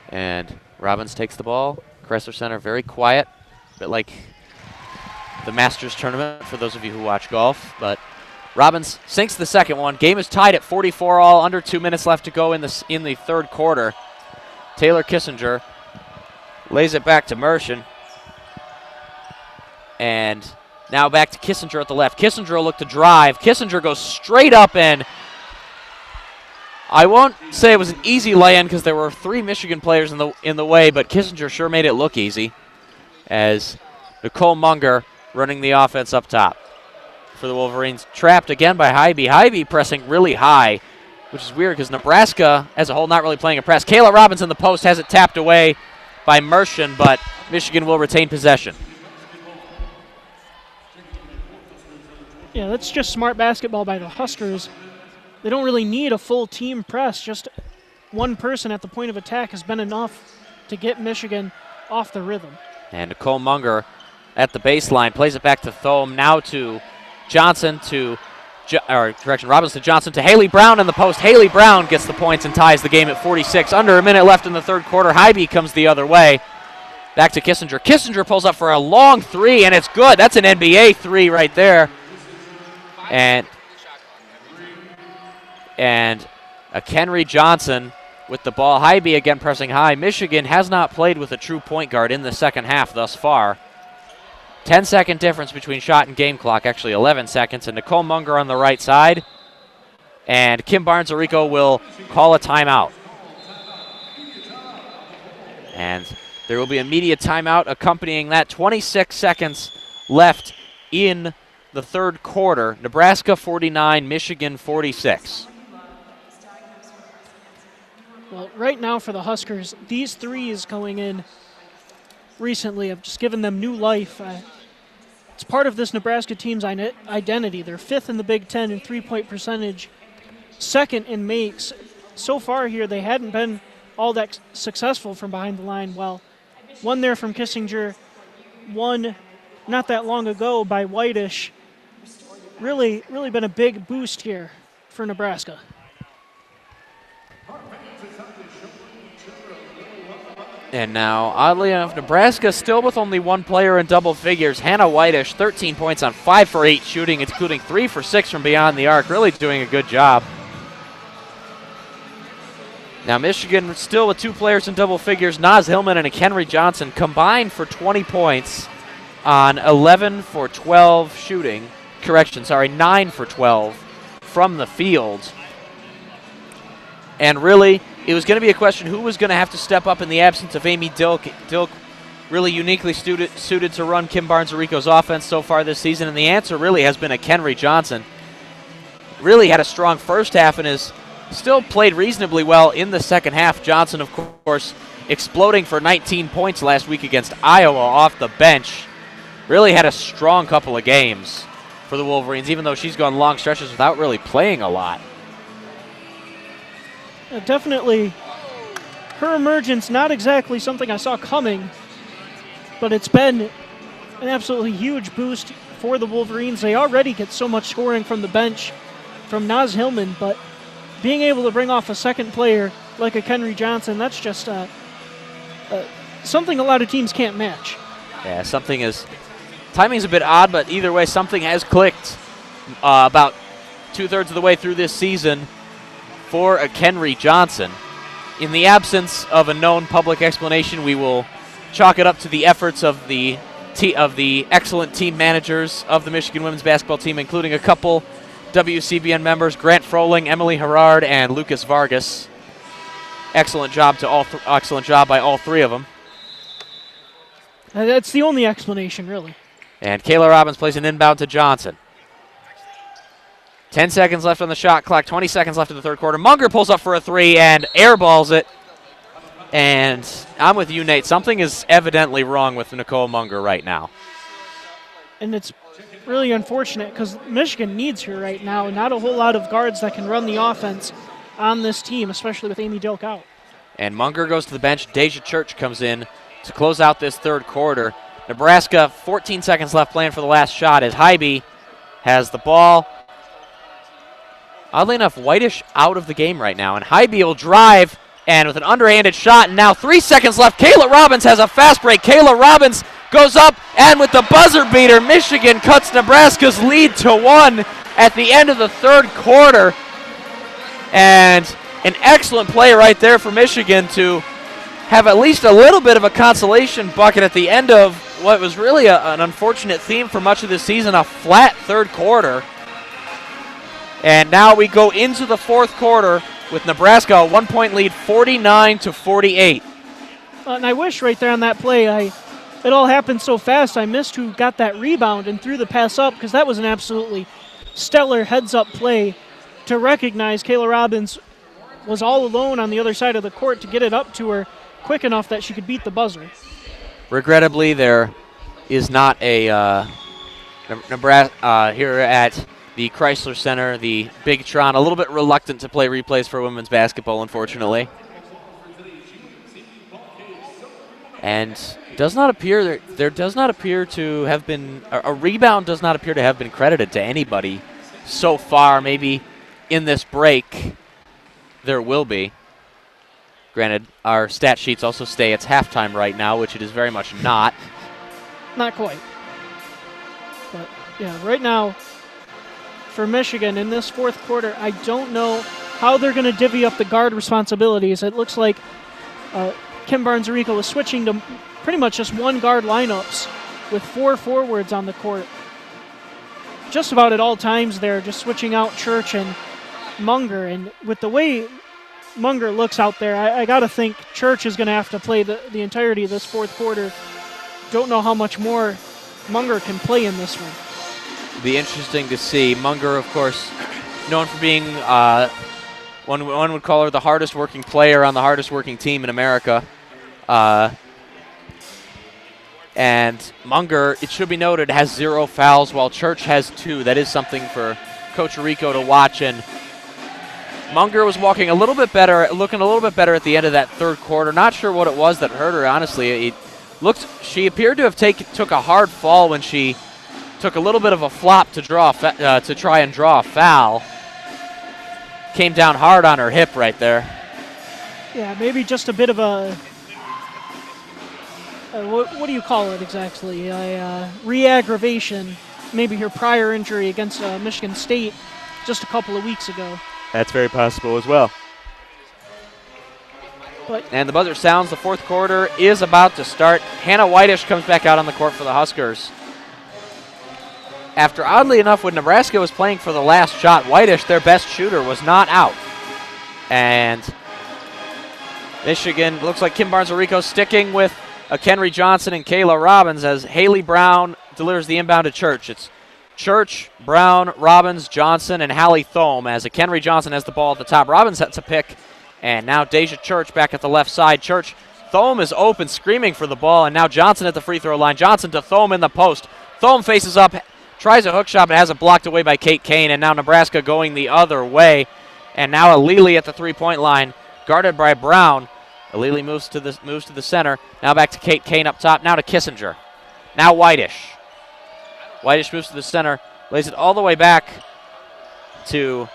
And Robbins takes the ball. Chrysler Center very quiet, a bit like the Masters tournament for those of you who watch golf. But Robbins sinks the second one. Game is tied at 44 all, under 2 minutes left to go in the third quarter. Taylor Kissinger lays it back to Mershon. And now back to Kissinger at the left. Kissinger will look to drive. Kissinger goes straight up, and I won't say it was an easy lay-in because there were three Michigan players in the way, but Kissinger sure made it look easy as Nicole Munger running the offense up top for the Wolverines. Trapped again by Hybe. Hybe pressing really high, which is weird because Nebraska as a whole not really playing a press. Kayla Robbins in the post has it tapped away by Mershon, but Michigan will retain possession. Yeah, that's just smart basketball by the Huskers. They don't really need a full team press. Just one person at the point of attack has been enough to get Michigan off the rhythm. And Nicole Munger at the baseline plays it back to Thome. Now to Johnson Robbins to Johnson to Haley Brown in the post. Haley Brown gets the points and ties the game at 46. Under a minute left in the third quarter. Hybe comes the other way. Back to Kissinger. Kissinger pulls up for a long three, and it's good. That's an NBA three right there. And Kenry Johnson with the ball. Hybe again pressing high. Michigan has not played with a true point guard in the second half thus far. 10-second difference between shot and game clock, actually 11 seconds. And Nicole Munger on the right side. And Kim Barnes-Arico will call a timeout. And there will be a media timeout accompanying that. 26 seconds left in the third quarter. Nebraska 49, Michigan 46. Well, right now for the Huskers, these threes going in recently have just given them new life. It's part of this Nebraska team's identity. They're 5th in the Big Ten in three-point percentage, 2nd in makes. So far here, they hadn't been all that successful from behind the line. Well, one there from Kissinger, one not that long ago by Whitish. Really been a big boost here for Nebraska. And now, oddly enough, Nebraska still with only one player in double figures. Hannah Whitish, 13 points on 5 for 8 shooting, including 3 for 6 from beyond the arc. Really doing a good job. Now Michigan still with 2 players in double figures. Naz Hillman and Kenry Johnson combined for 20 points on 11 for 12 shooting. 9 for 12 from the field. And really, it was going to be a question who was going to have to step up in the absence of Amy Dilk. Dilk really uniquely suited to run Kim Barnes-Arico's offense so far this season, and the answer really has been a Kenry Johnson. Really had a strong first half and has still played reasonably well in the second half. Johnson, of course, exploding for 19 points last week against Iowa off the bench. Really had a strong couple of games for the Wolverines, even though she's gone long stretches without really playing a lot. Definitely her emergence, not exactly something I saw coming, but it's been an absolutely huge boost for the Wolverines. They already get so much scoring from the bench from Naz Hillman, but being able to bring off a second player like a Kenry Johnson, that's just something a lot of teams can't match. Yeah, timing's a bit odd, but either way, something has clicked about 2/3 of the way through this season for a Kenry Johnson. In the absence of a known public explanation, we will chalk it up to the efforts of the excellent team managers of the Michigan women's basketball team, including a couple WCBN members, Grant Froling, Emily Herrard, and Lucas Vargas. Excellent job by all 3 of them. That's the only explanation, really. And Kayla Robbins plays an inbound to Johnson. 10 seconds left on the shot clock, 20 seconds left in the third quarter. Munger pulls up for a 3 and airballs it. And I'm with you, Nate. Something is evidently wrong with Nicole Munger right now. And it's really unfortunate because Michigan needs her right now. Not a whole lot of guards that can run the offense on this team, especially with Amy Dilk out. And Munger goes to the bench. Deja Church comes in to close out this third quarter. Nebraska, 14 seconds left playing for the last shot as Hybe has the ball. Oddly enough, Whitish out of the game right now, and Hybe will drive, and with an underhanded shot, and now 3 seconds left, Kayla Robbins has a fast break. Kayla Robbins goes up, and with the buzzer beater, Michigan cuts Nebraska's lead to 1 at the end of the third quarter. And an excellent play right there for Michigan to have at least a little bit of a consolation bucket at the end of what was really an unfortunate theme for much of this season, a flat third quarter. And now we go into the fourth quarter with Nebraska a 1-point lead, 49-48. And I wish right there on that play, it all happened so fast, I missed who got that rebound and threw the pass up, because that was an absolutely stellar heads-up play to recognize Kayla Robbins was all alone on the other side of the court to get it up to her quick enough that she could beat the buzzer. Regrettably, there is not a Nebraska here at the Chrysler Center, the Big Tron, a little bit reluctant to play replays for women's basketball, unfortunately. And does not appear there does not appear to have been a rebound does not appear to have been credited to anybody so far. Maybe in this break there will be. Granted, our stat sheets also say it's halftime right now, which it is very much not. Not quite. But yeah, right now for Michigan in this fourth quarter, I don't know how they're going to divvy up the guard responsibilities. It looks like Kim Barnes-Arico is switching to pretty much just one guard lineups with 4 forwards on the court. Just about at all times they're just switching out Church and Munger. And with the way Munger looks out there, I got to think Church is going to have to play the entirety of this fourth quarter. Don't know how much more Munger can play in this one. Be interesting to see. Munger, of course, known for being, one would call her the hardest working player on the hardest working team in America. And Munger, it should be noted, has 0 fouls while Church has 2. That is something for Coach Arico to watch. And Munger was looking a little bit better at the end of that third quarter. Not sure what it was that hurt her, honestly. She appeared to have took a hard fall when she took a little bit of a flop to try and draw a foul. Came down hard on her hip right there. Yeah, maybe just a bit of a what do you call it exactly? A re-aggravation. Maybe her prior injury against Michigan State just a couple of weeks ago. That's very possible as well. And the buzzer sounds. The fourth quarter is about to start. Hannah Whitish comes back out on the court for the Huskers. After, oddly enough, when Nebraska was playing for the last shot, Whitish, their best shooter, was not out. And Michigan, looks like Kim Barnes-Arico sticking with Kenry Johnson and Kayla Robbins as Haley Brown delivers the inbound to Church. It's Church, Brown, Robbins, Johnson, and Hallie Thome as Kenry Johnson has the ball at the top. Robbins sets a pick, and now Deja Church back at the left side. Church, Thome is open, screaming for the ball, and now Johnson at the free throw line. Johnson to Thome in the post. Thome faces up, tries a hook shot, but has it blocked away by Kate Kane, and now Nebraska going the other way. And now Alili at the three-point line, guarded by Brown. Alili moves to the center. Now back to Kate Kane up top. Now to Kissinger. Now Whitish. Whitish moves to the center, lays it all the way back to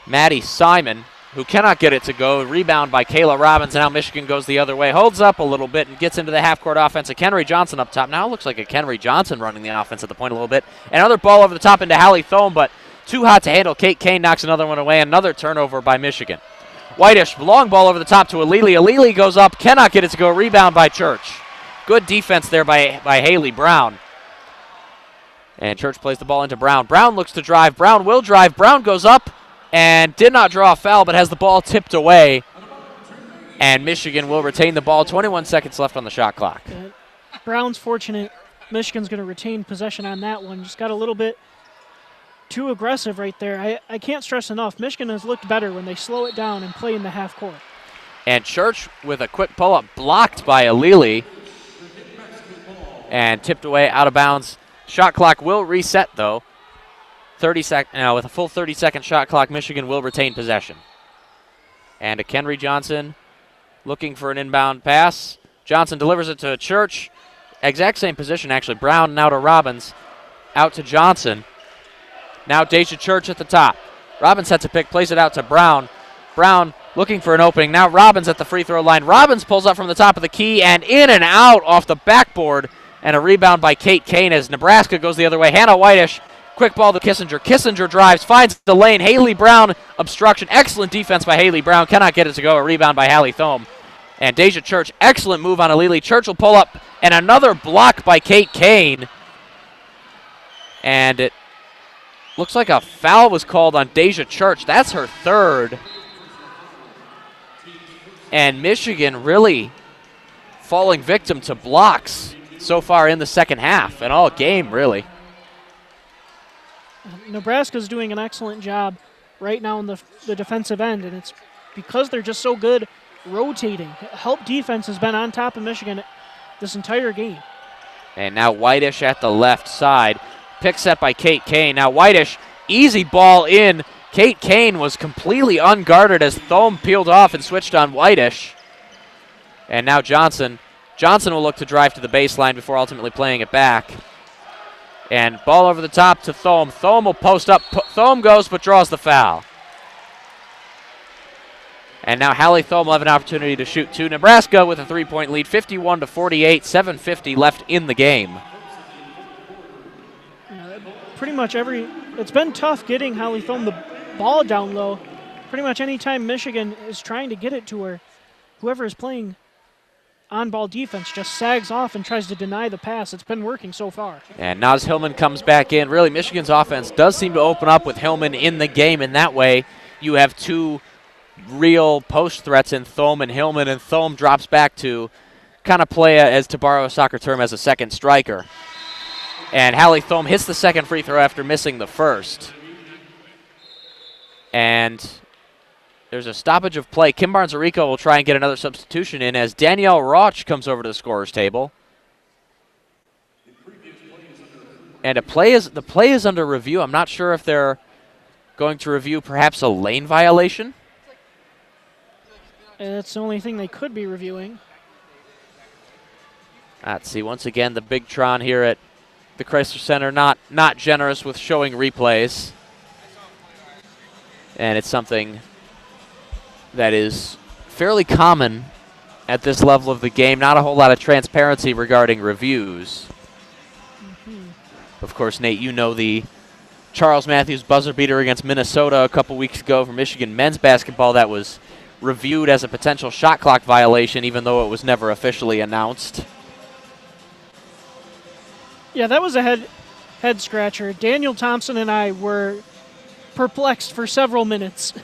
Maddie Simon, who cannot get it to go. Rebound by Kayla Robbins, and now Michigan goes the other way. Holds up a little bit and gets into the half-court offense. Kenry Johnson up top. Now it looks like Kenry Johnson running the offense at the point a little bit. Another ball over the top into Hallie Thome, but too hot to handle. Kate Kane knocks another one away. Another turnover by Michigan. Whitish, long ball over the top to Alili. Alili goes up, cannot get it to go. Rebound by Church. Good defense there by Haley Brown. And Church plays the ball into Brown. Brown looks to drive. Brown will drive. Brown goes up and did not draw a foul, but has the ball tipped away. And Michigan will retain the ball. 21 seconds left on the shot clock. Brown's fortunate. Michigan's going to retain possession on that one. Just got a little bit too aggressive right there. I can't stress enough, Michigan has looked better when they slow it down and play in the half court. And Church with a quick pull-up blocked by Alili and tipped away out of bounds. Shot clock will reset, though. With a full 30-second shot clock, Michigan will retain possession. And Kenry Johnson looking for an inbound pass. Johnson delivers it to Church. Exact same position, actually. Brown now to Robbins. Out to Johnson. Now Deja Church at the top. Robbins sets a pick, plays it out to Brown. Brown looking for an opening. Now Robbins at the free throw line. Robbins pulls up from the top of the key and in and out off the backboard. And a rebound by Kate Kane as Nebraska goes the other way. Hannah Whitish, quick ball to Kissinger. Kissinger drives, finds the lane. Haley Brown, obstruction. Excellent defense by Haley Brown. Cannot get it to go. A rebound by Hallie Thome. And Deja Church, excellent move on Alili. Church will pull up. And another block by Kate Kane. And it looks like a foul was called on Deja Church. That's her third. And Michigan really falling victim to blocks so far in the second half and all game, really. Nebraska's doing an excellent job right now in the defensive end, and it's because they're just so good rotating. Help defense has been on top of Michigan this entire game. And now Whitish at the left side. Pick set by Kate Kane. Now Whitish, easy ball in. Kate Kane was completely unguarded as Thome peeled off and switched on Whitish. And now Johnson. Johnson will look to drive to the baseline before ultimately playing it back. And ball over the top to Thome. Thome will post up. Thome goes but draws the foul. And now Hallie Thome will have an opportunity to shoot two. Nebraska with a three-point lead, 51-48, 7:50 left in the game. Pretty much it's been tough getting Hallie Thome the ball down low. Pretty much any time Michigan is trying to get it to her, whoever is playing on-ball defense just sags off and tries to deny the pass. It's been working so far. And Naz Hillman comes back in. Really, Michigan's offense does seem to open up with Hillman in the game, and that way you have two real post threats in Thome and Hillman, and Thome drops back to kind of play, as to borrow a soccer term, as a second striker. And Hallie Thome hits the second free throw after missing the first. And there's a stoppage of play. Kim Barnes-Arico will try and get another substitution in as Danielle Roch comes over to the scorer's table. And the play is under review. I'm not sure if they're going to review perhaps a lane violation. That's the only thing they could be reviewing. Let's see, once again, the Big Tron here at the Chrysler Center not generous with showing replays. And it's something that is fairly common at this level of the game. Not a whole lot of transparency regarding reviews. Of course, Nate, you know the Charles Matthews buzzer beater against Minnesota a couple weeks ago for Michigan men's basketball that was reviewed as a potential shot clock violation, even though it was never officially announced. Yeah, that was a head scratcher. Daniel Thompson and I were perplexed for several minutes.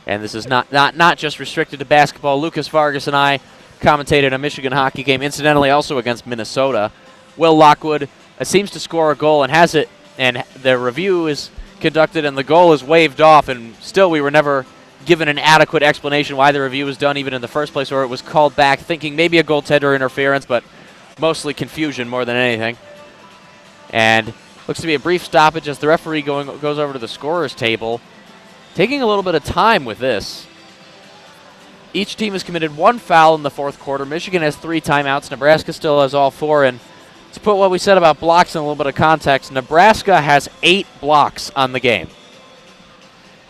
And this is not just restricted to basketball. Lucas Vargas and I commentated a Michigan hockey game, incidentally also against Minnesota. Will Lockwood seems to score a goal and has it, and the review is conducted and the goal is waved off, and still we were never given an adequate explanation why the review was done even in the first place, or it was called back, thinking maybe a goaltender interference, but mostly confusion more than anything. And looks to be a brief stoppage as the referee goes over to the scorer's table, taking a little bit of time with this. Each team has committed one foul in the fourth quarter. Michigan has 3 timeouts. Nebraska still has all 4. And to put what we said about blocks in a little bit of context, Nebraska has 8 blocks on the game.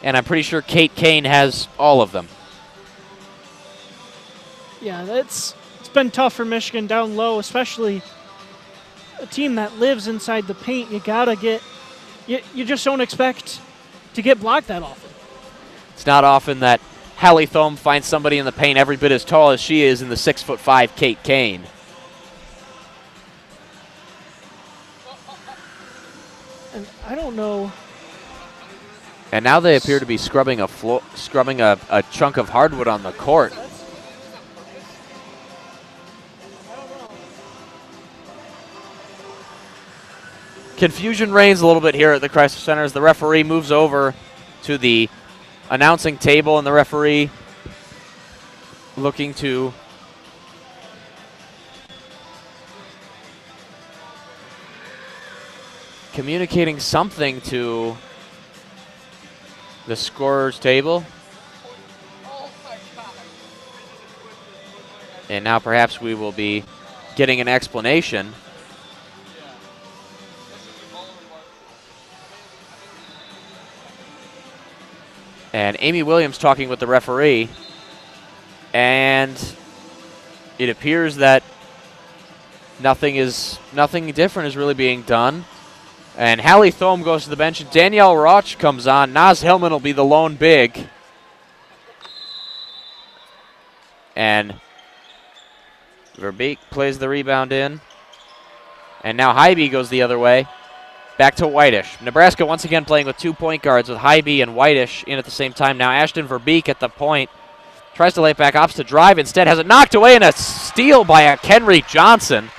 And I'm pretty sure Kate Kane has all of them. Yeah, it's been tough for Michigan down low, especially a team that lives inside the paint. You gotta get, you just don't expect to get blocked that often. It's not often that Hallie Thome finds somebody in the paint every bit as tall as she is in the 6'5" Kate Kane. And I don't know. And now they appear to be scrubbing a chunk of hardwood on the court. Confusion reigns a little bit here at the Chrysler Center as the referee moves over to the announcing table, and the referee looking to communicating something to the scorer's table. And now perhaps we will be getting an explanation. And Amy Williams talking with the referee. And it appears that nothing different is really being done. And Hallie Thome goes to the bench, and Danielle Roch comes on. Naz Hillman will be the lone big. And Verbeek plays the rebound in. And now Hybe goes the other way. Back to Whitish. Nebraska once again playing with 2 point guards with Hybe and Whitish in at the same time. Now Ashton Verbeek at the point. Tries to lay it back, opts to drive. Instead has it knocked away, and a steal by a Kenry Johnson.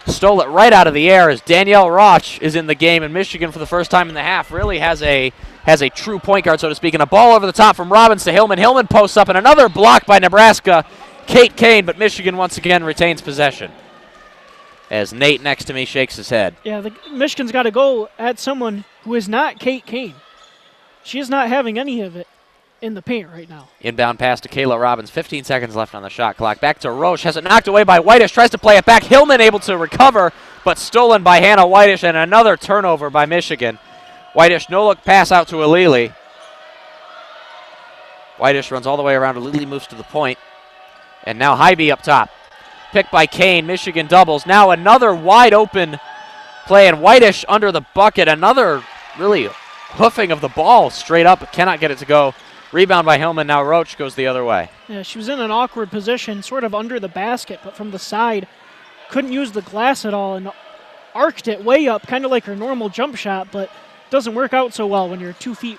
Stole it right out of the air as Danielle Roch is in the game, and Michigan for the first time in the half really has a true point guard, so to speak. And a ball over the top from Robbins to Hillman. Hillman posts up, and another block by Nebraska. Kate Kane, but Michigan once again retains possession. As Nate next to me shakes his head. Yeah, Michigan's got to go at someone who is not Kate Kane. She is not having any of it in the paint right now. Inbound pass to Kayla Robbins. 15 seconds left on the shot clock. Back to Roche. Has it knocked away by Whitish. Tries to play it back. Hillman able to recover, but stolen by Hannah Whitish, and another turnover by Michigan. Whitish, no-look pass out to Alili. Whitish runs all the way around. Alili moves to the point. And now Hybe up top. Picked by Kane. Michigan doubles. Now another wide open play, and Whitish under the bucket. Another really hoofing of the ball straight up, but cannot get it to go. Rebound by Hillman. Now Roach goes the other way. Yeah, she was in an awkward position, sort of under the basket, but from the side. Couldn't use the glass at all and arced it way up, kind of like her normal jump shot, but doesn't work out so well when you're 2 feet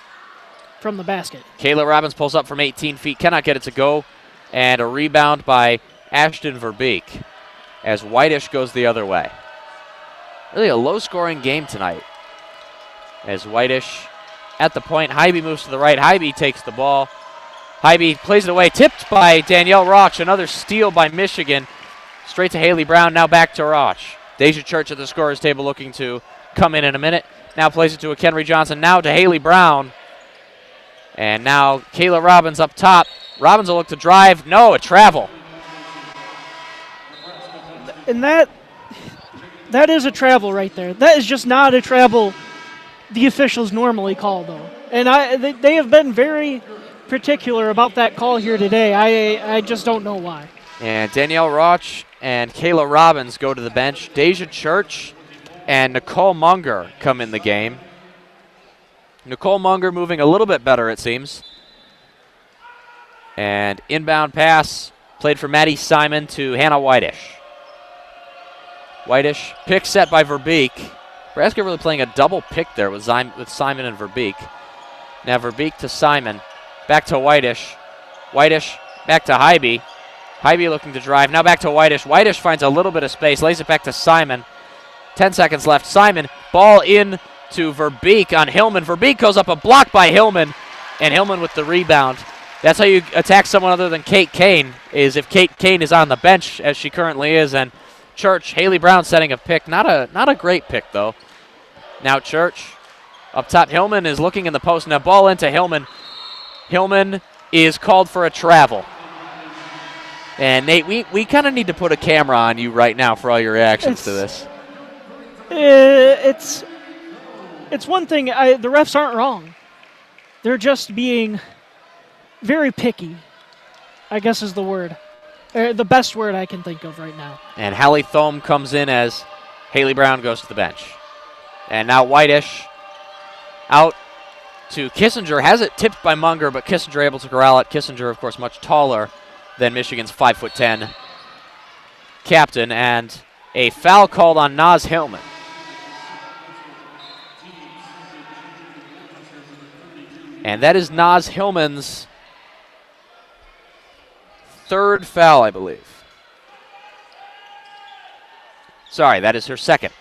from the basket. Kayla Robbins pulls up from 18 feet, cannot get it to go. And a rebound by Ashton Verbeek as Whitish goes the other way. Really a low-scoring game tonight. As Whitish at the point, Hybe moves to the right. Hybe takes the ball. Hybe plays it away, tipped by Danielle Roch. Another steal by Michigan. Straight to Haley Brown, now back to Roch. Deja Church at the scorer's table looking to come in a minute. Now plays it to a Kenry Johnson, now to Haley Brown. And now Kayla Robbins up top. Robbins will look to drive. No, a travel. And that is a travel right there. That is just not a travel the officials normally call, though. And they have been very particular about that call here today. I just don't know why. And Danielle Roch and Kayla Robbins go to the bench. Deja Church and Nicole Munger come in the game. Nicole Munger moving a little bit better, it seems. And inbound pass played for Maddie Simon to Hannah Whitish. Whitish, pick set by Verbeek. Nebraska really playing a double pick there with Simon and Verbeek. Now Verbeek to Simon. Back to Whitish. Whitish back to Hybe. Hybe looking to drive. Now back to Whitish. Whitish finds a little bit of space. Lays it back to Simon. 10 seconds left. Simon, ball in to Verbeek on Hillman. Verbeek goes up a block by Hillman. And Hillman with the rebound. That's how you attack someone other than Kate Kane, is if Kate Kane is on the bench, as she currently is. And Church, Haley Brown setting a pick. Not a great pick, though. Now Church. Up top, Hillman is looking in the post. Now ball into Hillman. Hillman is called for a travel. And Nate, we kind of need to put a camera on you right now for all your reactions to this. It's one thing. The refs aren't wrong. They're just being very picky, I guess is the word. The best word I can think of right now. And Hallie Thome comes in as Haley Brown goes to the bench. And now Whitish out to Kissinger. Has it tipped by Munger, but Kissinger able to corral it. Kissinger, of course, much taller than Michigan's 5'10" captain. And a foul called on Naz Hillman. And that is Naz Hillman's third foul, I believe. Sorry, that is her second.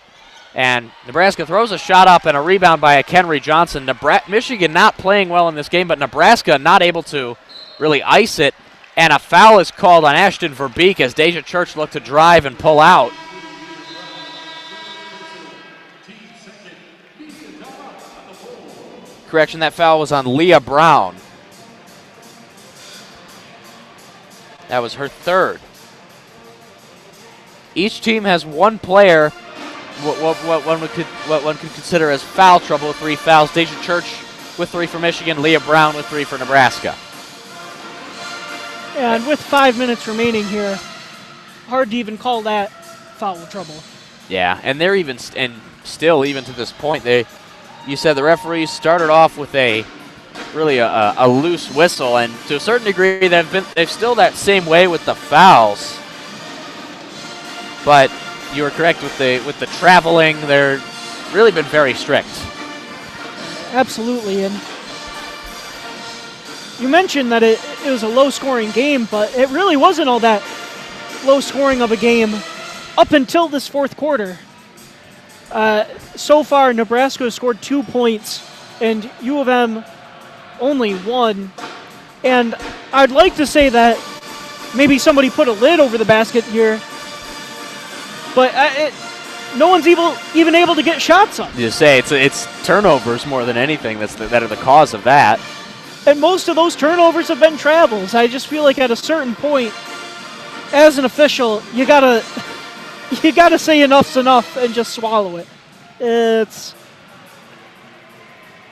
And Nebraska throws a shot up and a rebound by a Kenry Johnson. Michigan not playing well in this game, but Nebraska not able to really ice it. And a foul is called on Ashton Verbeek as Deja Church looked to drive and pull out. Correction, that foul was on Leah Brown. That was her third. Each team has one player, what one could consider as foul trouble with 3 fouls. Deja Church with 3 for Michigan, Leah Brown with 3 for Nebraska. And with 5 minutes remaining here, hard to even call that foul trouble. Yeah, and they're even still to this point, you said the referees started off with a loose whistle, and to a certain degree they've still that same way with the fouls. But you were correct with the traveling. They're really been very strict. Absolutely, and you mentioned that it was a low-scoring game, but it really wasn't all that low-scoring of a game up until this fourth quarter. So far, Nebraska has scored 2 points, and U of M only 1. And I'd like to say that maybe somebody put a lid over the basket here, but no one's even able to get shots up. You say it's turnovers more than anything that are the cause of that. And most of those turnovers have been travels. I just feel like at a certain point, as an official, you gotta say enough's enough and just swallow it. It's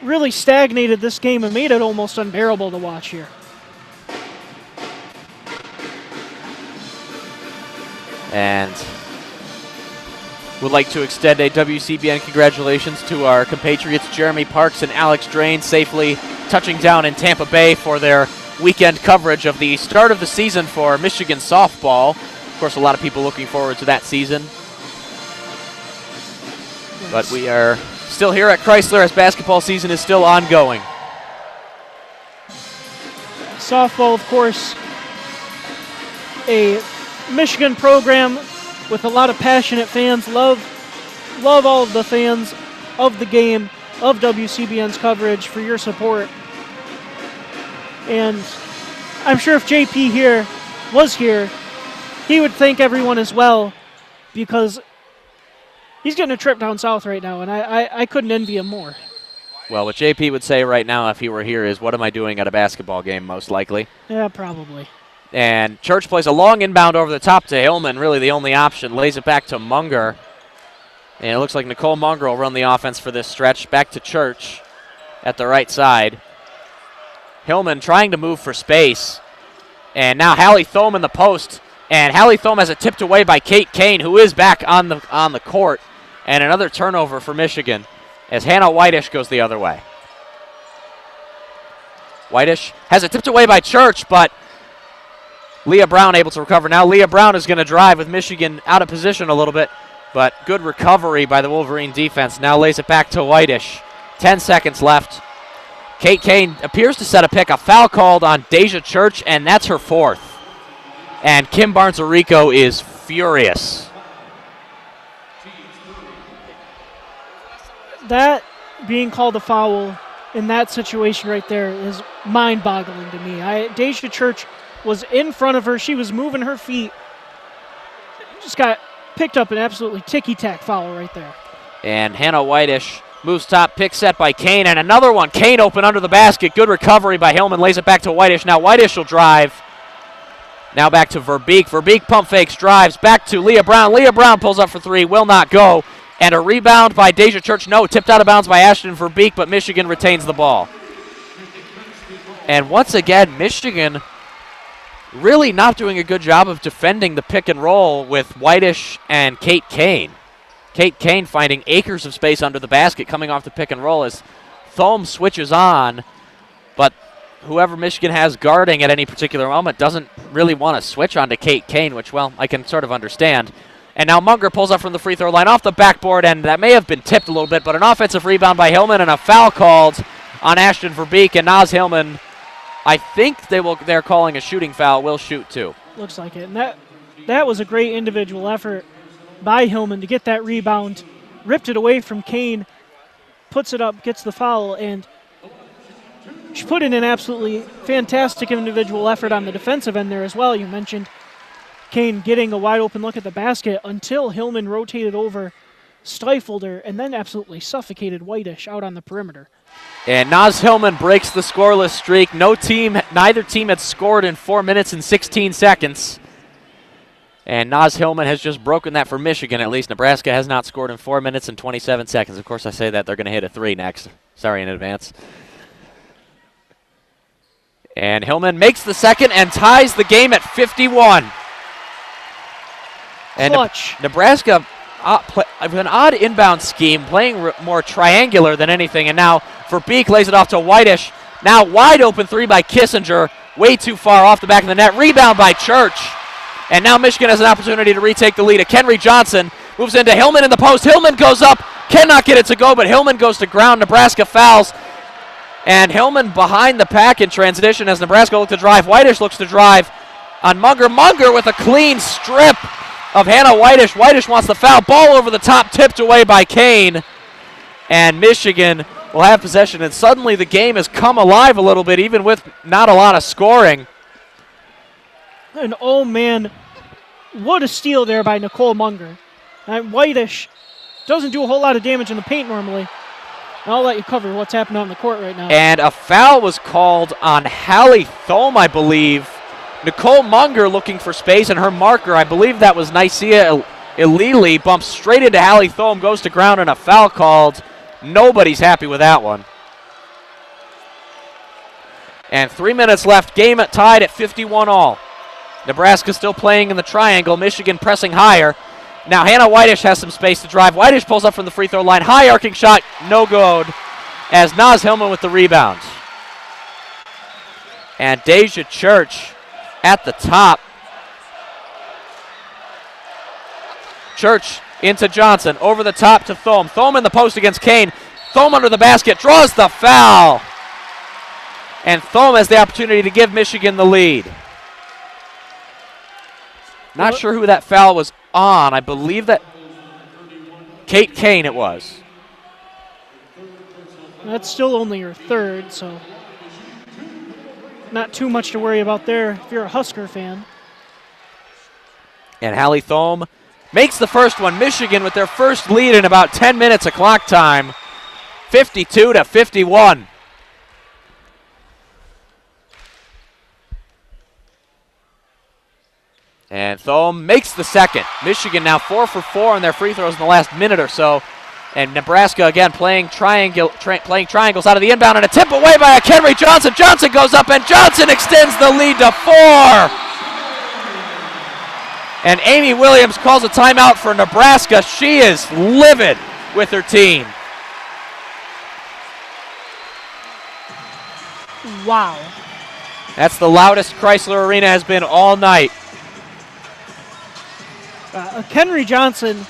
really stagnated this game and made it almost unbearable to watch here. And Would like to extend a WCBN congratulations to our compatriots Jeremy Parks and Alex Drain safely touching down in Tampa Bay for their weekend coverage of the start of the season for Michigan softball. Of course, a lot of people looking forward to that season. But we are still here at Chrysler as basketball season is still ongoing. Softball, of course, a Michigan program with a lot of passionate fans. Love all of the fans of the game, of WCBN's coverage, for your support. And I'm sure if JP was here, he would thank everyone as well, because he's getting a trip down south right now, and I couldn't envy him more. Well, what JP would say right now if he were here is, what am I doing at a basketball game, most likely. Yeah, probably. And Church plays a long inbound over the top to Hillman, really the only option. Lays it back to Munger. And it looks like Nicole Munger will run the offense for this stretch. Back to Church at the right side. Hillman trying to move for space. And now Hallie Thome in the post. And Hallie Thome has it tipped away by Kate Kane, who is back on the court. And another turnover for Michigan as Hannah Whitish goes the other way. Whitish has it tipped away by Church, but Leah Brown able to recover. Now Leah Brown is going to drive with Michigan out of position a little bit, but good recovery by the Wolverine defense. Now lays it back to Whitish. 10 seconds left. Kate Kane appears to set a pick. A foul called on Deja Church, and that's her fourth. And Kim Barnes-Arico is furious. That being called a foul in that situation right there is mind-boggling to me. Deja Church was in front of her. She was moving her feet. Just got picked up an absolutely ticky-tack foul right there. And Hannah Whitish moves top, pick set by Kane, and another one. Kane open under the basket. Good recovery by Hillman. Lays it back to Whitish. Now Whitish will drive. Now back to Verbeek. Verbeek pump fakes, drives. Back to Leah Brown. Leah Brown pulls up for three. Will not go. And a rebound by Deja Church. No, tipped out of bounds by Ashton Verbeek, but Michigan retains the ball. And once again, Michigan really not doing a good job of defending the pick and roll with Whitish and Kate Kane. Kate Kane finding acres of space under the basket coming off the pick and roll as Thome switches on, but whoever Michigan has guarding at any particular moment doesn't really want to switch onto Kate Kane, which, well, I can sort of understand. And now Munger pulls up from the free throw line off the backboard, and that may have been tipped a little bit, but an offensive rebound by Hillman and a foul called on Ashton Verbeek, and Naz Hillman, I think they're calling a shooting foul, will shoot too. Looks like it. And that was a great individual effort by Hillman to get that rebound, ripped it away from Kane, puts it up, gets the foul, and she put in an absolutely fantastic individual effort on the defensive end there as well. You mentioned Kane getting a wide open look at the basket until Hillman rotated over, stifled her, and then absolutely suffocated Whitish out on the perimeter. And Naz Hillman breaks the scoreless streak. Neither team had scored in 4 minutes and 16 seconds. And Naz Hillman has just broken that for Michigan, at least. Nebraska has not scored in 4 minutes and 27 seconds. Of course, I say that they're going to hit a three next. Sorry in advance. And Hillman makes the second and ties the game at 51. And Clutch. Nebraska with an odd inbound scheme, playing more triangular than anything. And now Verbeek lays it off to Whitish. Now wide open three by Kissinger. Way too far off the back of the net. Rebound by Church. And now Michigan has an opportunity to retake the lead. Kenry Johnson moves into Hillman in the post. Hillman goes up. Cannot get it to go, but Hillman goes to ground. Nebraska fouls. And Hillman behind the pack in transition as Nebraska looks to drive. Whitish looks to drive on Munger. Munger with a clean strip of Hannah Whitish. Whitish wants the foul. Ball over the top, tipped away by Kane. And Michigan will have possession. And suddenly the game has come alive a little bit, even with not a lot of scoring. And oh man, what a steal there by Nicole Munger. And Whitish doesn't do a whole lot of damage in the paint normally. I'll let you cover what's happening on the court right now. And a foul was called on Hallie Thome, I believe. Nicole Munger looking for space, and her marker, I believe that was Nicia Ilili, bumps straight into Hallie Thome, goes to ground, and a foul called. Nobody's happy with that one. And 3 minutes left, game tied at 51 all. Nebraska still playing in the triangle, Michigan pressing higher. Now Hannah Whitish has some space to drive. Whitish pulls up from the free throw line. High arcing shot, no good, as Naz Hillman with the rebound. And Deja Church at the top. Church into Johnson, over the top to Thome. Thome in the post against Kane. Thome under the basket, draws the foul. And Thome has the opportunity to give Michigan the lead. Not sure who that foul was on. I believe that Kate Kane it was. That's still only her third, so not too much to worry about there if you're a Husker fan. And Hallie Thome makes the first one. Michigan with their first lead in about 10 minutes of clock time, 52-51. And Thome makes the second. Michigan now 4 for 4 on their free throws in the last minute or so. And Nebraska again playing triangles out of the inbound, and a tip away by Henry Johnson. Johnson goes up, and Johnson extends the lead to 4. And Amy Williams calls a timeout for Nebraska. She is livid with her team. Wow. That's the loudest Chrysler Arena has been all night. Henry Johnson,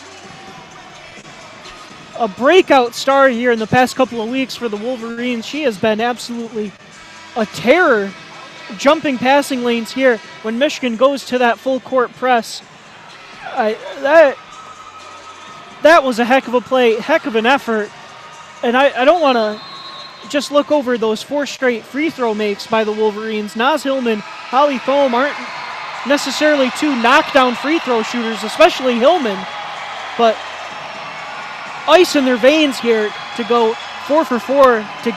a breakout star here in the past couple of weeks for the Wolverines. She has been absolutely a terror jumping passing lanes here when Michigan goes to that full court press. That was a heck of a play, heck of an effort. And I don't want to just look over those 4 straight free throw makes by the Wolverines. Naz Hillman, Hallie Thome aren't necessarily 2 knockdown free throw shooters, especially Hillman, but ice in their veins here to go 4 for 4 to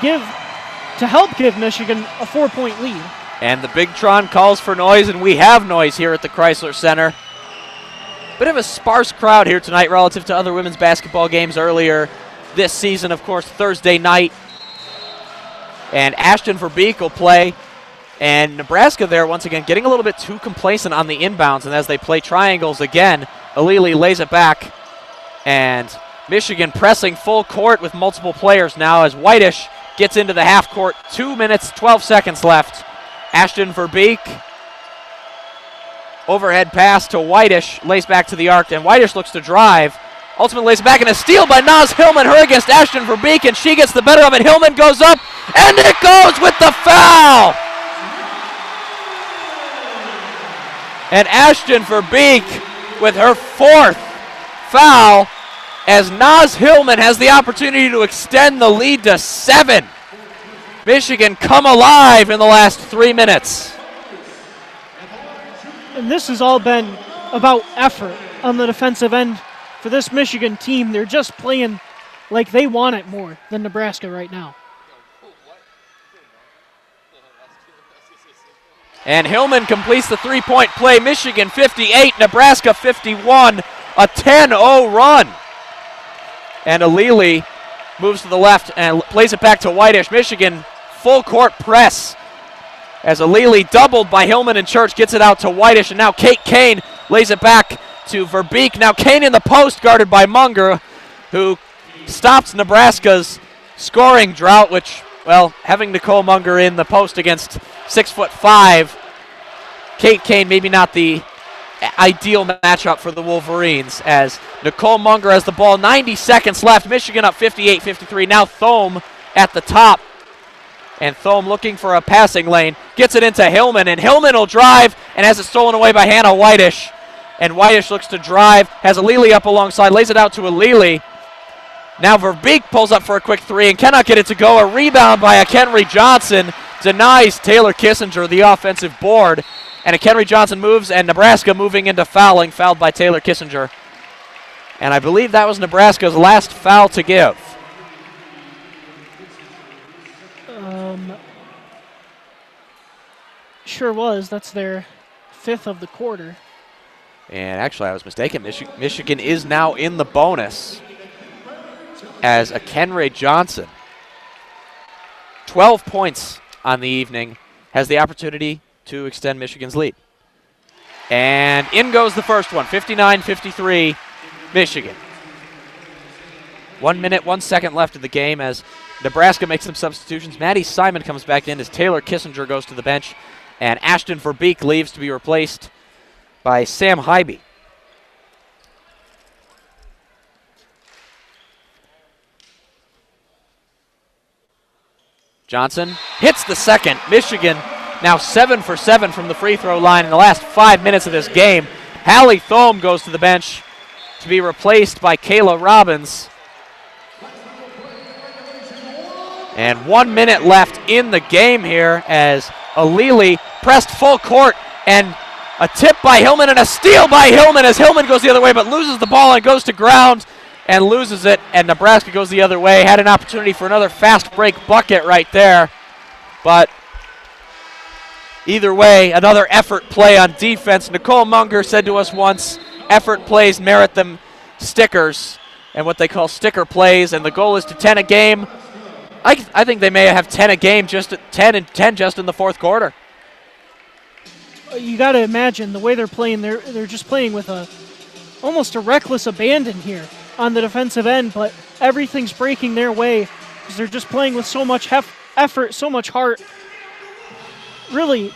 help give Michigan a 4-point lead. And the Big Tron calls for noise, and we have noise here at the Chrysler Center. Bit of a sparse crowd here tonight relative to other women's basketball games earlier this season. Of course, Thursday night. And Ashton Verbeek will play. And Nebraska there, once again, getting a little bit too complacent on the inbounds. And as they play triangles again, Alili lays it back. And Michigan pressing full court with multiple players now as Whitish gets into the half court. 2 minutes, 12 seconds left. Ashton Verbeek. Overhead pass to Whitish, lays back to the arc, and Whitish looks to drive. Ultimately lays back, and a steal by Naz Hillman, her against Ashton Verbeek, and she gets the better of it. Hillman goes up, and it goes with the foul! And Ashton Verbeek with her 4th foul, as Naz Hillman has the opportunity to extend the lead to 7. Michigan come alive in the last 3 minutes. And this has all been about effort on the defensive end for this Michigan team. They're just playing like they want it more than Nebraska right now. And Hillman completes the 3-point play. Michigan 58, Nebraska 51, a 10-0 run. And Alili moves to the left and plays it back to Whitish. Michigan full court press as Alili, doubled by Hillman and Church, gets it out to Whitish. And now Kate Kane lays it back to Verbeek. Now Kane in the post, guarded by Munger, who stops Nebraska's scoring drought, which, well, having Nicole Munger in the post against 6'5", Kate Kane maybe not the ideal matchup for the Wolverines, as Nicole Munger has the ball. 90 seconds left. Michigan up 58-53. Now Thome at the top. And Thome looking for a passing lane. Gets it into Hillman, and Hillman will drive and has it stolen away by Hannah Whitish. And Whitish looks to drive, has Alili up alongside, lays it out to Alili. Now Verbeek pulls up for a quick 3 and cannot get it to go. A rebound by Akenry Johnson denies Taylor Kissinger the offensive board. And Akenry Johnson moves, and Nebraska moving into fouling, fouled by Taylor Kissinger. And I believe that was Nebraska's last foul to give. Sure was. That's their 5th of the quarter. And actually, I was mistaken. Michigan is now in the bonus as Akenry Johnson, 12 points on the evening, has the opportunity to extend Michigan's lead. And in goes the first one, 59-53. Michigan. 1 minute, 1 second left of the game as Nebraska makes some substitutions. Maddie Simon comes back in as Taylor Kissinger goes to the bench, and Ashton Verbeek leaves to be replaced by Sam Hybe. Johnson hits the second. Michigan now 7 for 7 from the free throw line in the last 5 minutes of this game. Hallie Thome goes to the bench to be replaced by Kayla Robbins. And 1 minute left in the game here as Alili pressed full court, and a tip by Hillman and a steal by Hillman as Hillman goes the other way but loses the ball and goes to ground and loses it, and Nebraska goes the other way. Had an opportunity for another fast break bucket right there, but either way, another effort play on defense. Nicole Munger said to us once, effort plays merit them stickers, and what they call sticker plays, and the goal is to 10 a game. I think they may have 10 a game, just at 10 and 10 just in the fourth quarter. You got to imagine the way they're playing. They're just playing with almost a reckless abandon here on the defensive end, but everything's breaking their way because they're just playing with so much effort, so much heart. Really,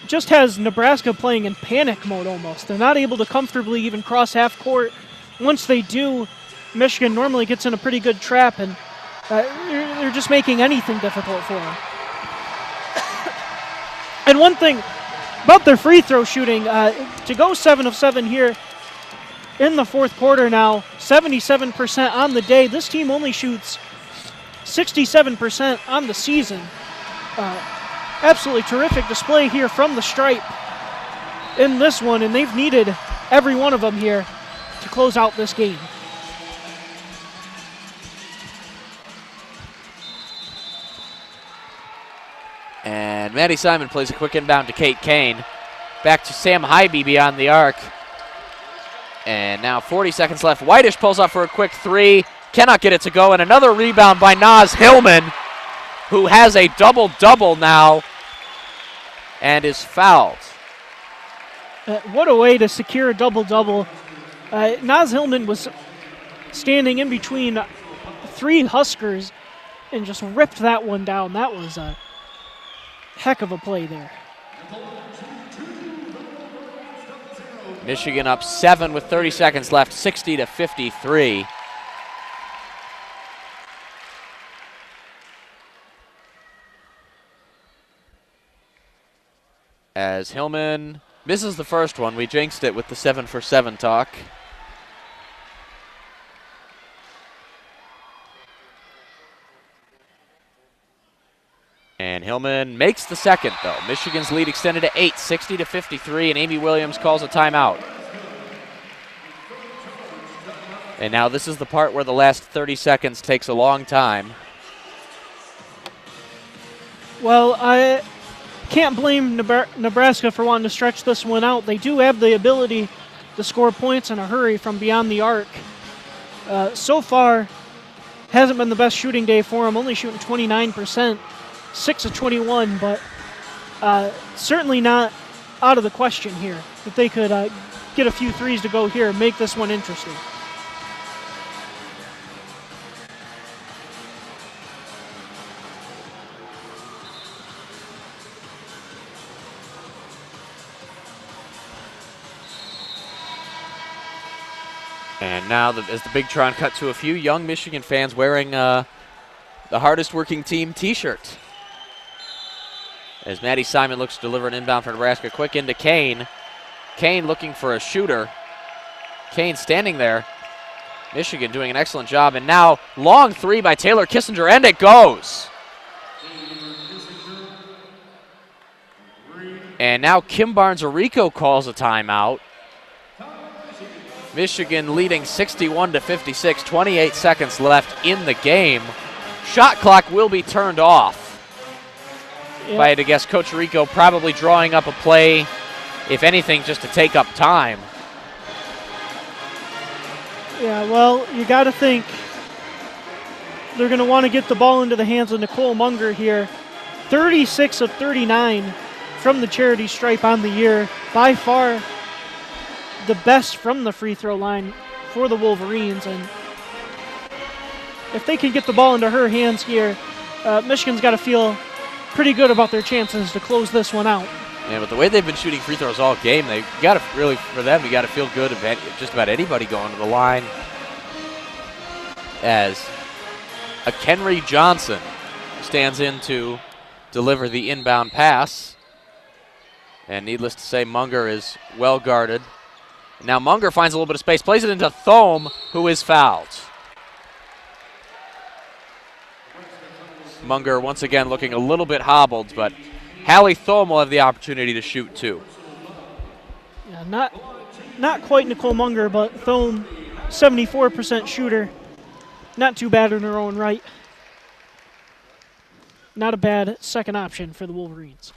just has Nebraska playing in panic mode almost. They're not able to comfortably even cross half court. Once they do, Michigan normally gets in a pretty good trap, and they're just making anything difficult for them. And one thing about their free throw shooting, to go 7 of 7 here in the fourth quarter now, 77% on the day. This team only shoots 67% on the season. Absolutely terrific display here from the stripe in this one, and they've needed every one of them here to close out this game. And Maddie Simon plays a quick inbound to Kate Kane. Back to Sam Hybe beyond the arc. And now 40 seconds left. Whitish pulls off for a quick three. Cannot get it to go. And another rebound by Naz Hillman, who has a double-double now and is fouled. What a way to secure a double-double. Naz Hillman was standing in between 3 Huskers and just ripped that one down. That was a heck of a play there. Michigan up 7 with 30 seconds left, 60-53. As Hillman misses the first one, we jinxed it with the 7 for 7 talk. And Hillman makes the second, though. Michigan's lead extended to 8, 60-53, and Amy Williams calls a timeout. And now this is the part where the last 30 seconds takes a long time. Well, I can't blame Nebraska for wanting to stretch this one out. They do have the ability to score points in a hurry from beyond the arc. So far, hasn't been the best shooting day for them, only shooting 29%. 6 of 21, but certainly not out of the question here. If they could get a few threes to go here, make this one interesting. And now, as the Big Tron cut to a few young Michigan fans wearing the hardest working team t-shirt. As Maddie Simon looks to deliver an inbound for Nebraska. Quick into Kane. Kane looking for a shooter. Kane standing there. Michigan doing an excellent job. And now long three by Taylor Kissinger, and it goes. And now Kim Barnes-Arico calls a timeout. Michigan leading 61-56, 28 seconds left in the game. Shot clock will be turned off. If I had to guess, Coach Rico probably drawing up a play, if anything, just to take up time. Yeah, well, you got to think they're going to want to get the ball into the hands of Nicole Munger here. 36 of 39 from the charity stripe on the year. By far the best from the free throw line for the Wolverines. And if they can get the ball into her hands here, Michigan's got to feel pretty good about their chances to close this one out. Yeah, but the way they've been shooting free throws all game, they got to really, for them, you got to feel good about just about anybody going to the line. As a Kenry Johnson stands in to deliver the inbound pass. And needless to say, Munger is well guarded. Now Munger finds a little bit of space, plays it into Thome, who is fouled. Munger once again looking a little bit hobbled, but Hallie Thome will have the opportunity to shoot too. Yeah, not quite Nicole Munger, but Thome, 74% shooter. Not too bad in her own right. Not a bad second option for the Wolverines.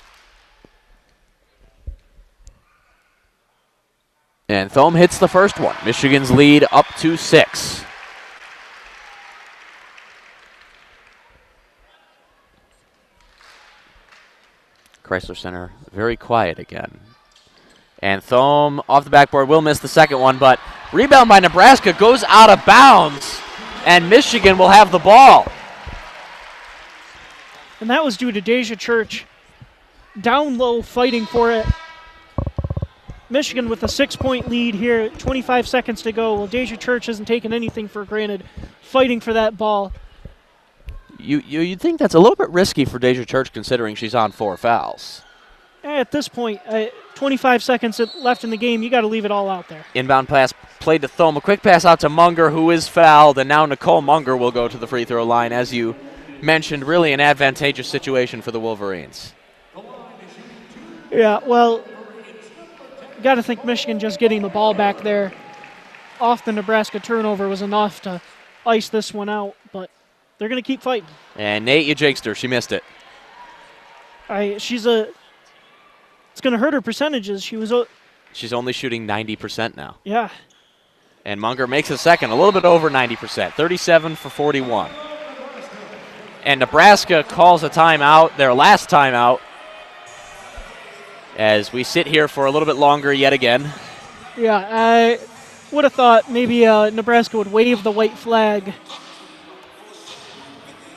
And Thome hits the first one. Michigan's lead up to 6. Chrysler Center very quiet again. And Thome off the backboard will miss the second one, but rebound by Nebraska goes out of bounds, and Michigan will have the ball. And that was due to Deja Church down low fighting for it. Michigan with a 6-point lead here, 25 seconds to go. Well, Deja Church hasn't taken anything for granted, fighting for that ball. You'd think that's a little bit risky for Deja Church considering she's on 4 fouls. At this point, 25 seconds left in the game, you got to leave it all out there. Inbound pass played to Thome. A quick pass out to Munger, who is fouled, and now Nicole Munger will go to the free throw line. As you mentioned, really an advantageous situation for the Wolverines. Yeah, well, got to think Michigan just getting the ball back there off the Nebraska turnover was enough to ice this one out, but they're going to keep fighting. And Nate, you jinxed her. She missed it. It's going to hurt her percentages. She's only shooting 90% now. Yeah. And Munger makes a second, a little bit over 90%, 37 for 41. And Nebraska calls a timeout, their last timeout, as we sit here for a little bit longer yet again. Yeah, I would have thought maybe Nebraska would wave the white flag.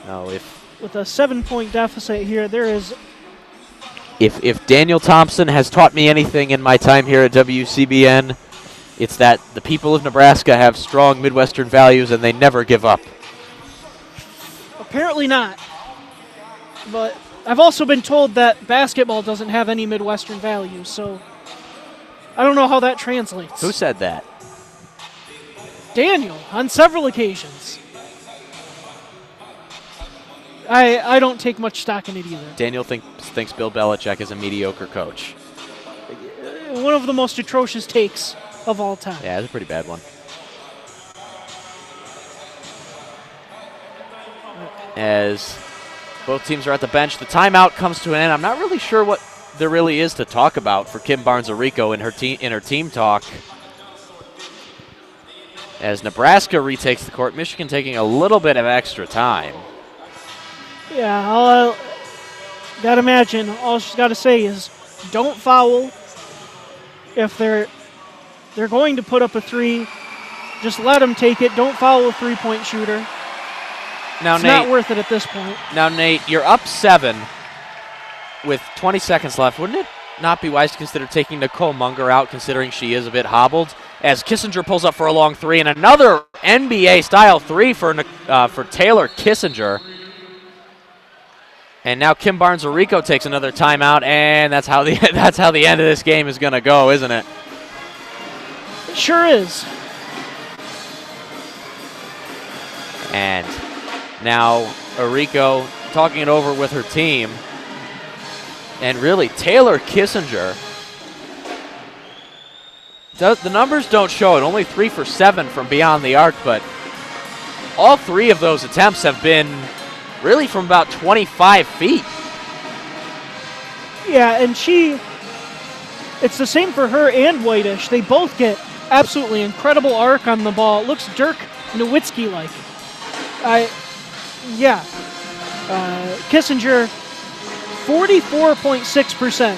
No, with a 7-point deficit here, there is. If Daniel Thompson has taught me anything in my time here at WCBN, it's that the people of Nebraska have strong Midwestern values and they never give up. Apparently not. But I've also been told that basketball doesn't have any Midwestern values, so I don't know how that translates. Who said that? Daniel, on several occasions. I don't take much stock in it either. Daniel thinks Bill Belichick is a mediocre coach. One of the most atrocious takes of all time. Yeah, it's a pretty bad one. As both teams are at the bench, the timeout comes to an end. I'm not really sure what there really is to talk about for Kim Barnes-Arico in her team talk. As Nebraska retakes the court, Michigan taking a little bit of extra time. Yeah, gotta imagine all she's got to say is don't foul. If they're going to put up a 3, just let them take it. Don't foul a 3-point shooter. Now, it's Nate, not worth it at this point. Now, Nate, you're up 7 with 20 seconds left. Wouldn't it not be wise to consider taking Nicole Munger out, considering she is a bit hobbled? As Kissinger pulls up for a long 3, and another NBA-style 3 for Taylor Kissinger. And now Kim Barnes-Arico takes another timeout, and that's how the end of this game is going to go, isn't it? It sure is. And now Arico talking it over with her team. And really, Taylor Kissinger, the numbers don't show it. Only 3 for 7 from beyond the arc, but all 3 of those attempts have been really from about 25 feet. Yeah, and it's the same for her and Whitish. They both get absolutely incredible arc on the ball. It looks Dirk Nowitzki-like. Kissinger, 44.6%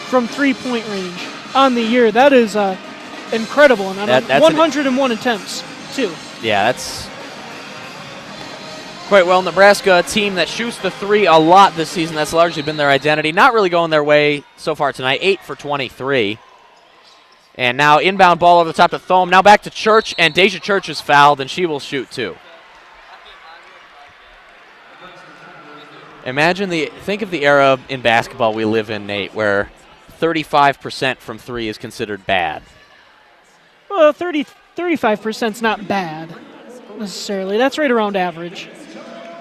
from 3-point range on the year. That is incredible. And That's 101 attempts, too. Yeah, that's quite well. Nebraska, a team that shoots the three a lot this season. That's largely been their identity. Not really going their way so far tonight. 8 for 23. And now inbound ball over the top to Thome. Now back to Church, and Deja Church is fouled, and she will shoot too. Think of the era in basketball we live in, Nate, where 35% from three is considered bad. Well, 35% is not bad necessarily. That's right around average.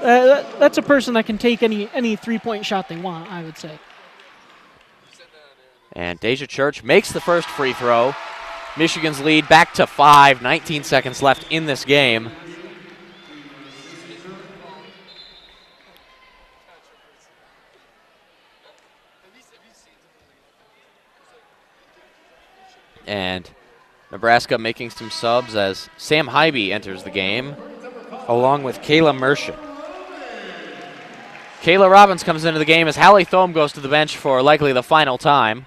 That's a person that can take any three-point shot they want, I would say. And Deja Church makes the first free throw. Michigan's lead back to 5, 19 seconds left in this game. And Nebraska making some subs as Sam Hybe enters the game, along with Kayla Mershon. Kayla Robbins comes into the game as Hallie Thome goes to the bench for likely the final time.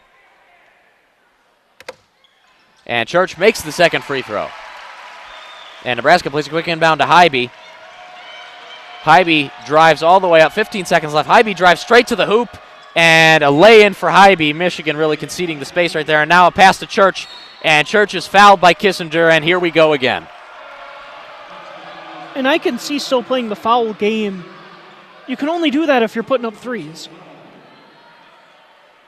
And Church makes the second free throw. And Nebraska plays a quick inbound to Hybe. Hybe drives all the way up, 15 seconds left. Hybe drives straight to the hoop, and a lay-in for Hybe. Michigan really conceding the space right there. And now a pass to Church, and Church is fouled by Kissinger, and here we go again. And I can see still playing the foul game. You can only do that if you're putting up threes.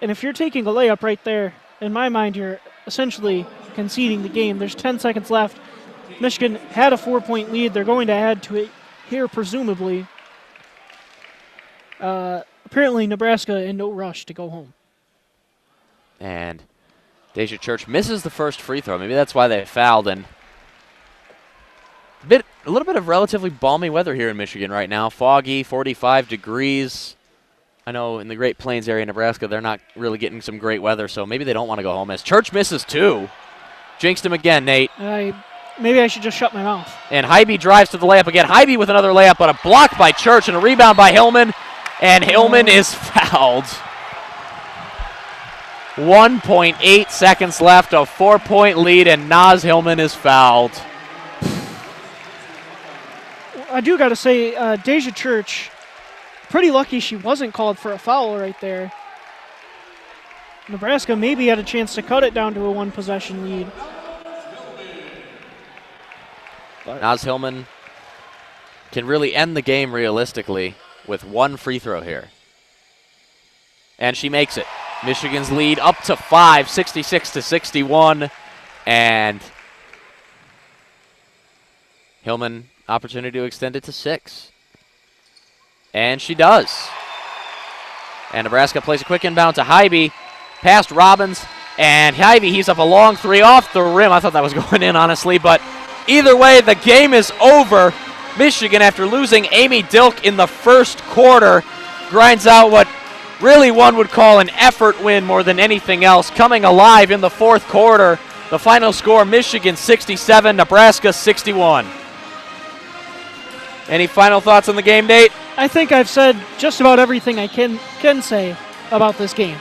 And if you're taking a layup right there, in my mind, you're essentially conceding the game. There's 10 seconds left. Michigan had a 4-point lead. They're going to add to it here, presumably. Apparently, Nebraska in no rush to go home. And Deja Church misses the first free throw. Maybe that's why they fouled. And a little bit of relatively balmy weather here in Michigan right now. Foggy, 45 degrees. I know in the Great Plains area of Nebraska, they're not really getting some great weather, so maybe they don't want to go home. As Church misses two. Jinxed him again, Nate. Maybe I should just shut my mouth. And Hybe drives to the layup again. Hybe with another layup, but a block by Church and a rebound by Hillman. And Hillman is fouled. 1.8 seconds left, a 4-point lead, and Naz Hillman is fouled. I do got to say, Deja Church, pretty lucky she wasn't called for a foul right there. Nebraska maybe had a chance to cut it down to a one-possession lead. Naz Hillman can really end the game realistically with one free throw here. And she makes it. Michigan's lead up to 5, 66-61. And Hillman, opportunity to extend it to 6. And she does. And Nebraska plays a quick inbound to Hybe, past Robbins, and Hybe heaves up a long three off the rim. I thought that was going in, honestly, but either way, the game is over. Michigan, after losing Amy Dilk in the first quarter, grinds out what really one would call an effort win more than anything else, coming alive in the fourth quarter. The final score, Michigan 67, Nebraska 61. Any final thoughts on the game, Nate? I think I've said just about everything I can say about this game.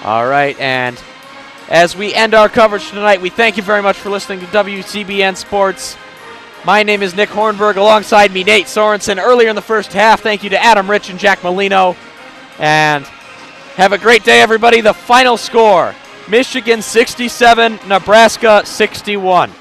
All right, and as we end our coverage tonight, we thank you very much for listening to WCBN Sports. My name is Nick Hornberg. Alongside me, Nate Sorensen. Earlier in the first half, thank you to Adam Rich and Jack Molino. And have a great day, everybody. The final score, Michigan 67, Nebraska 61.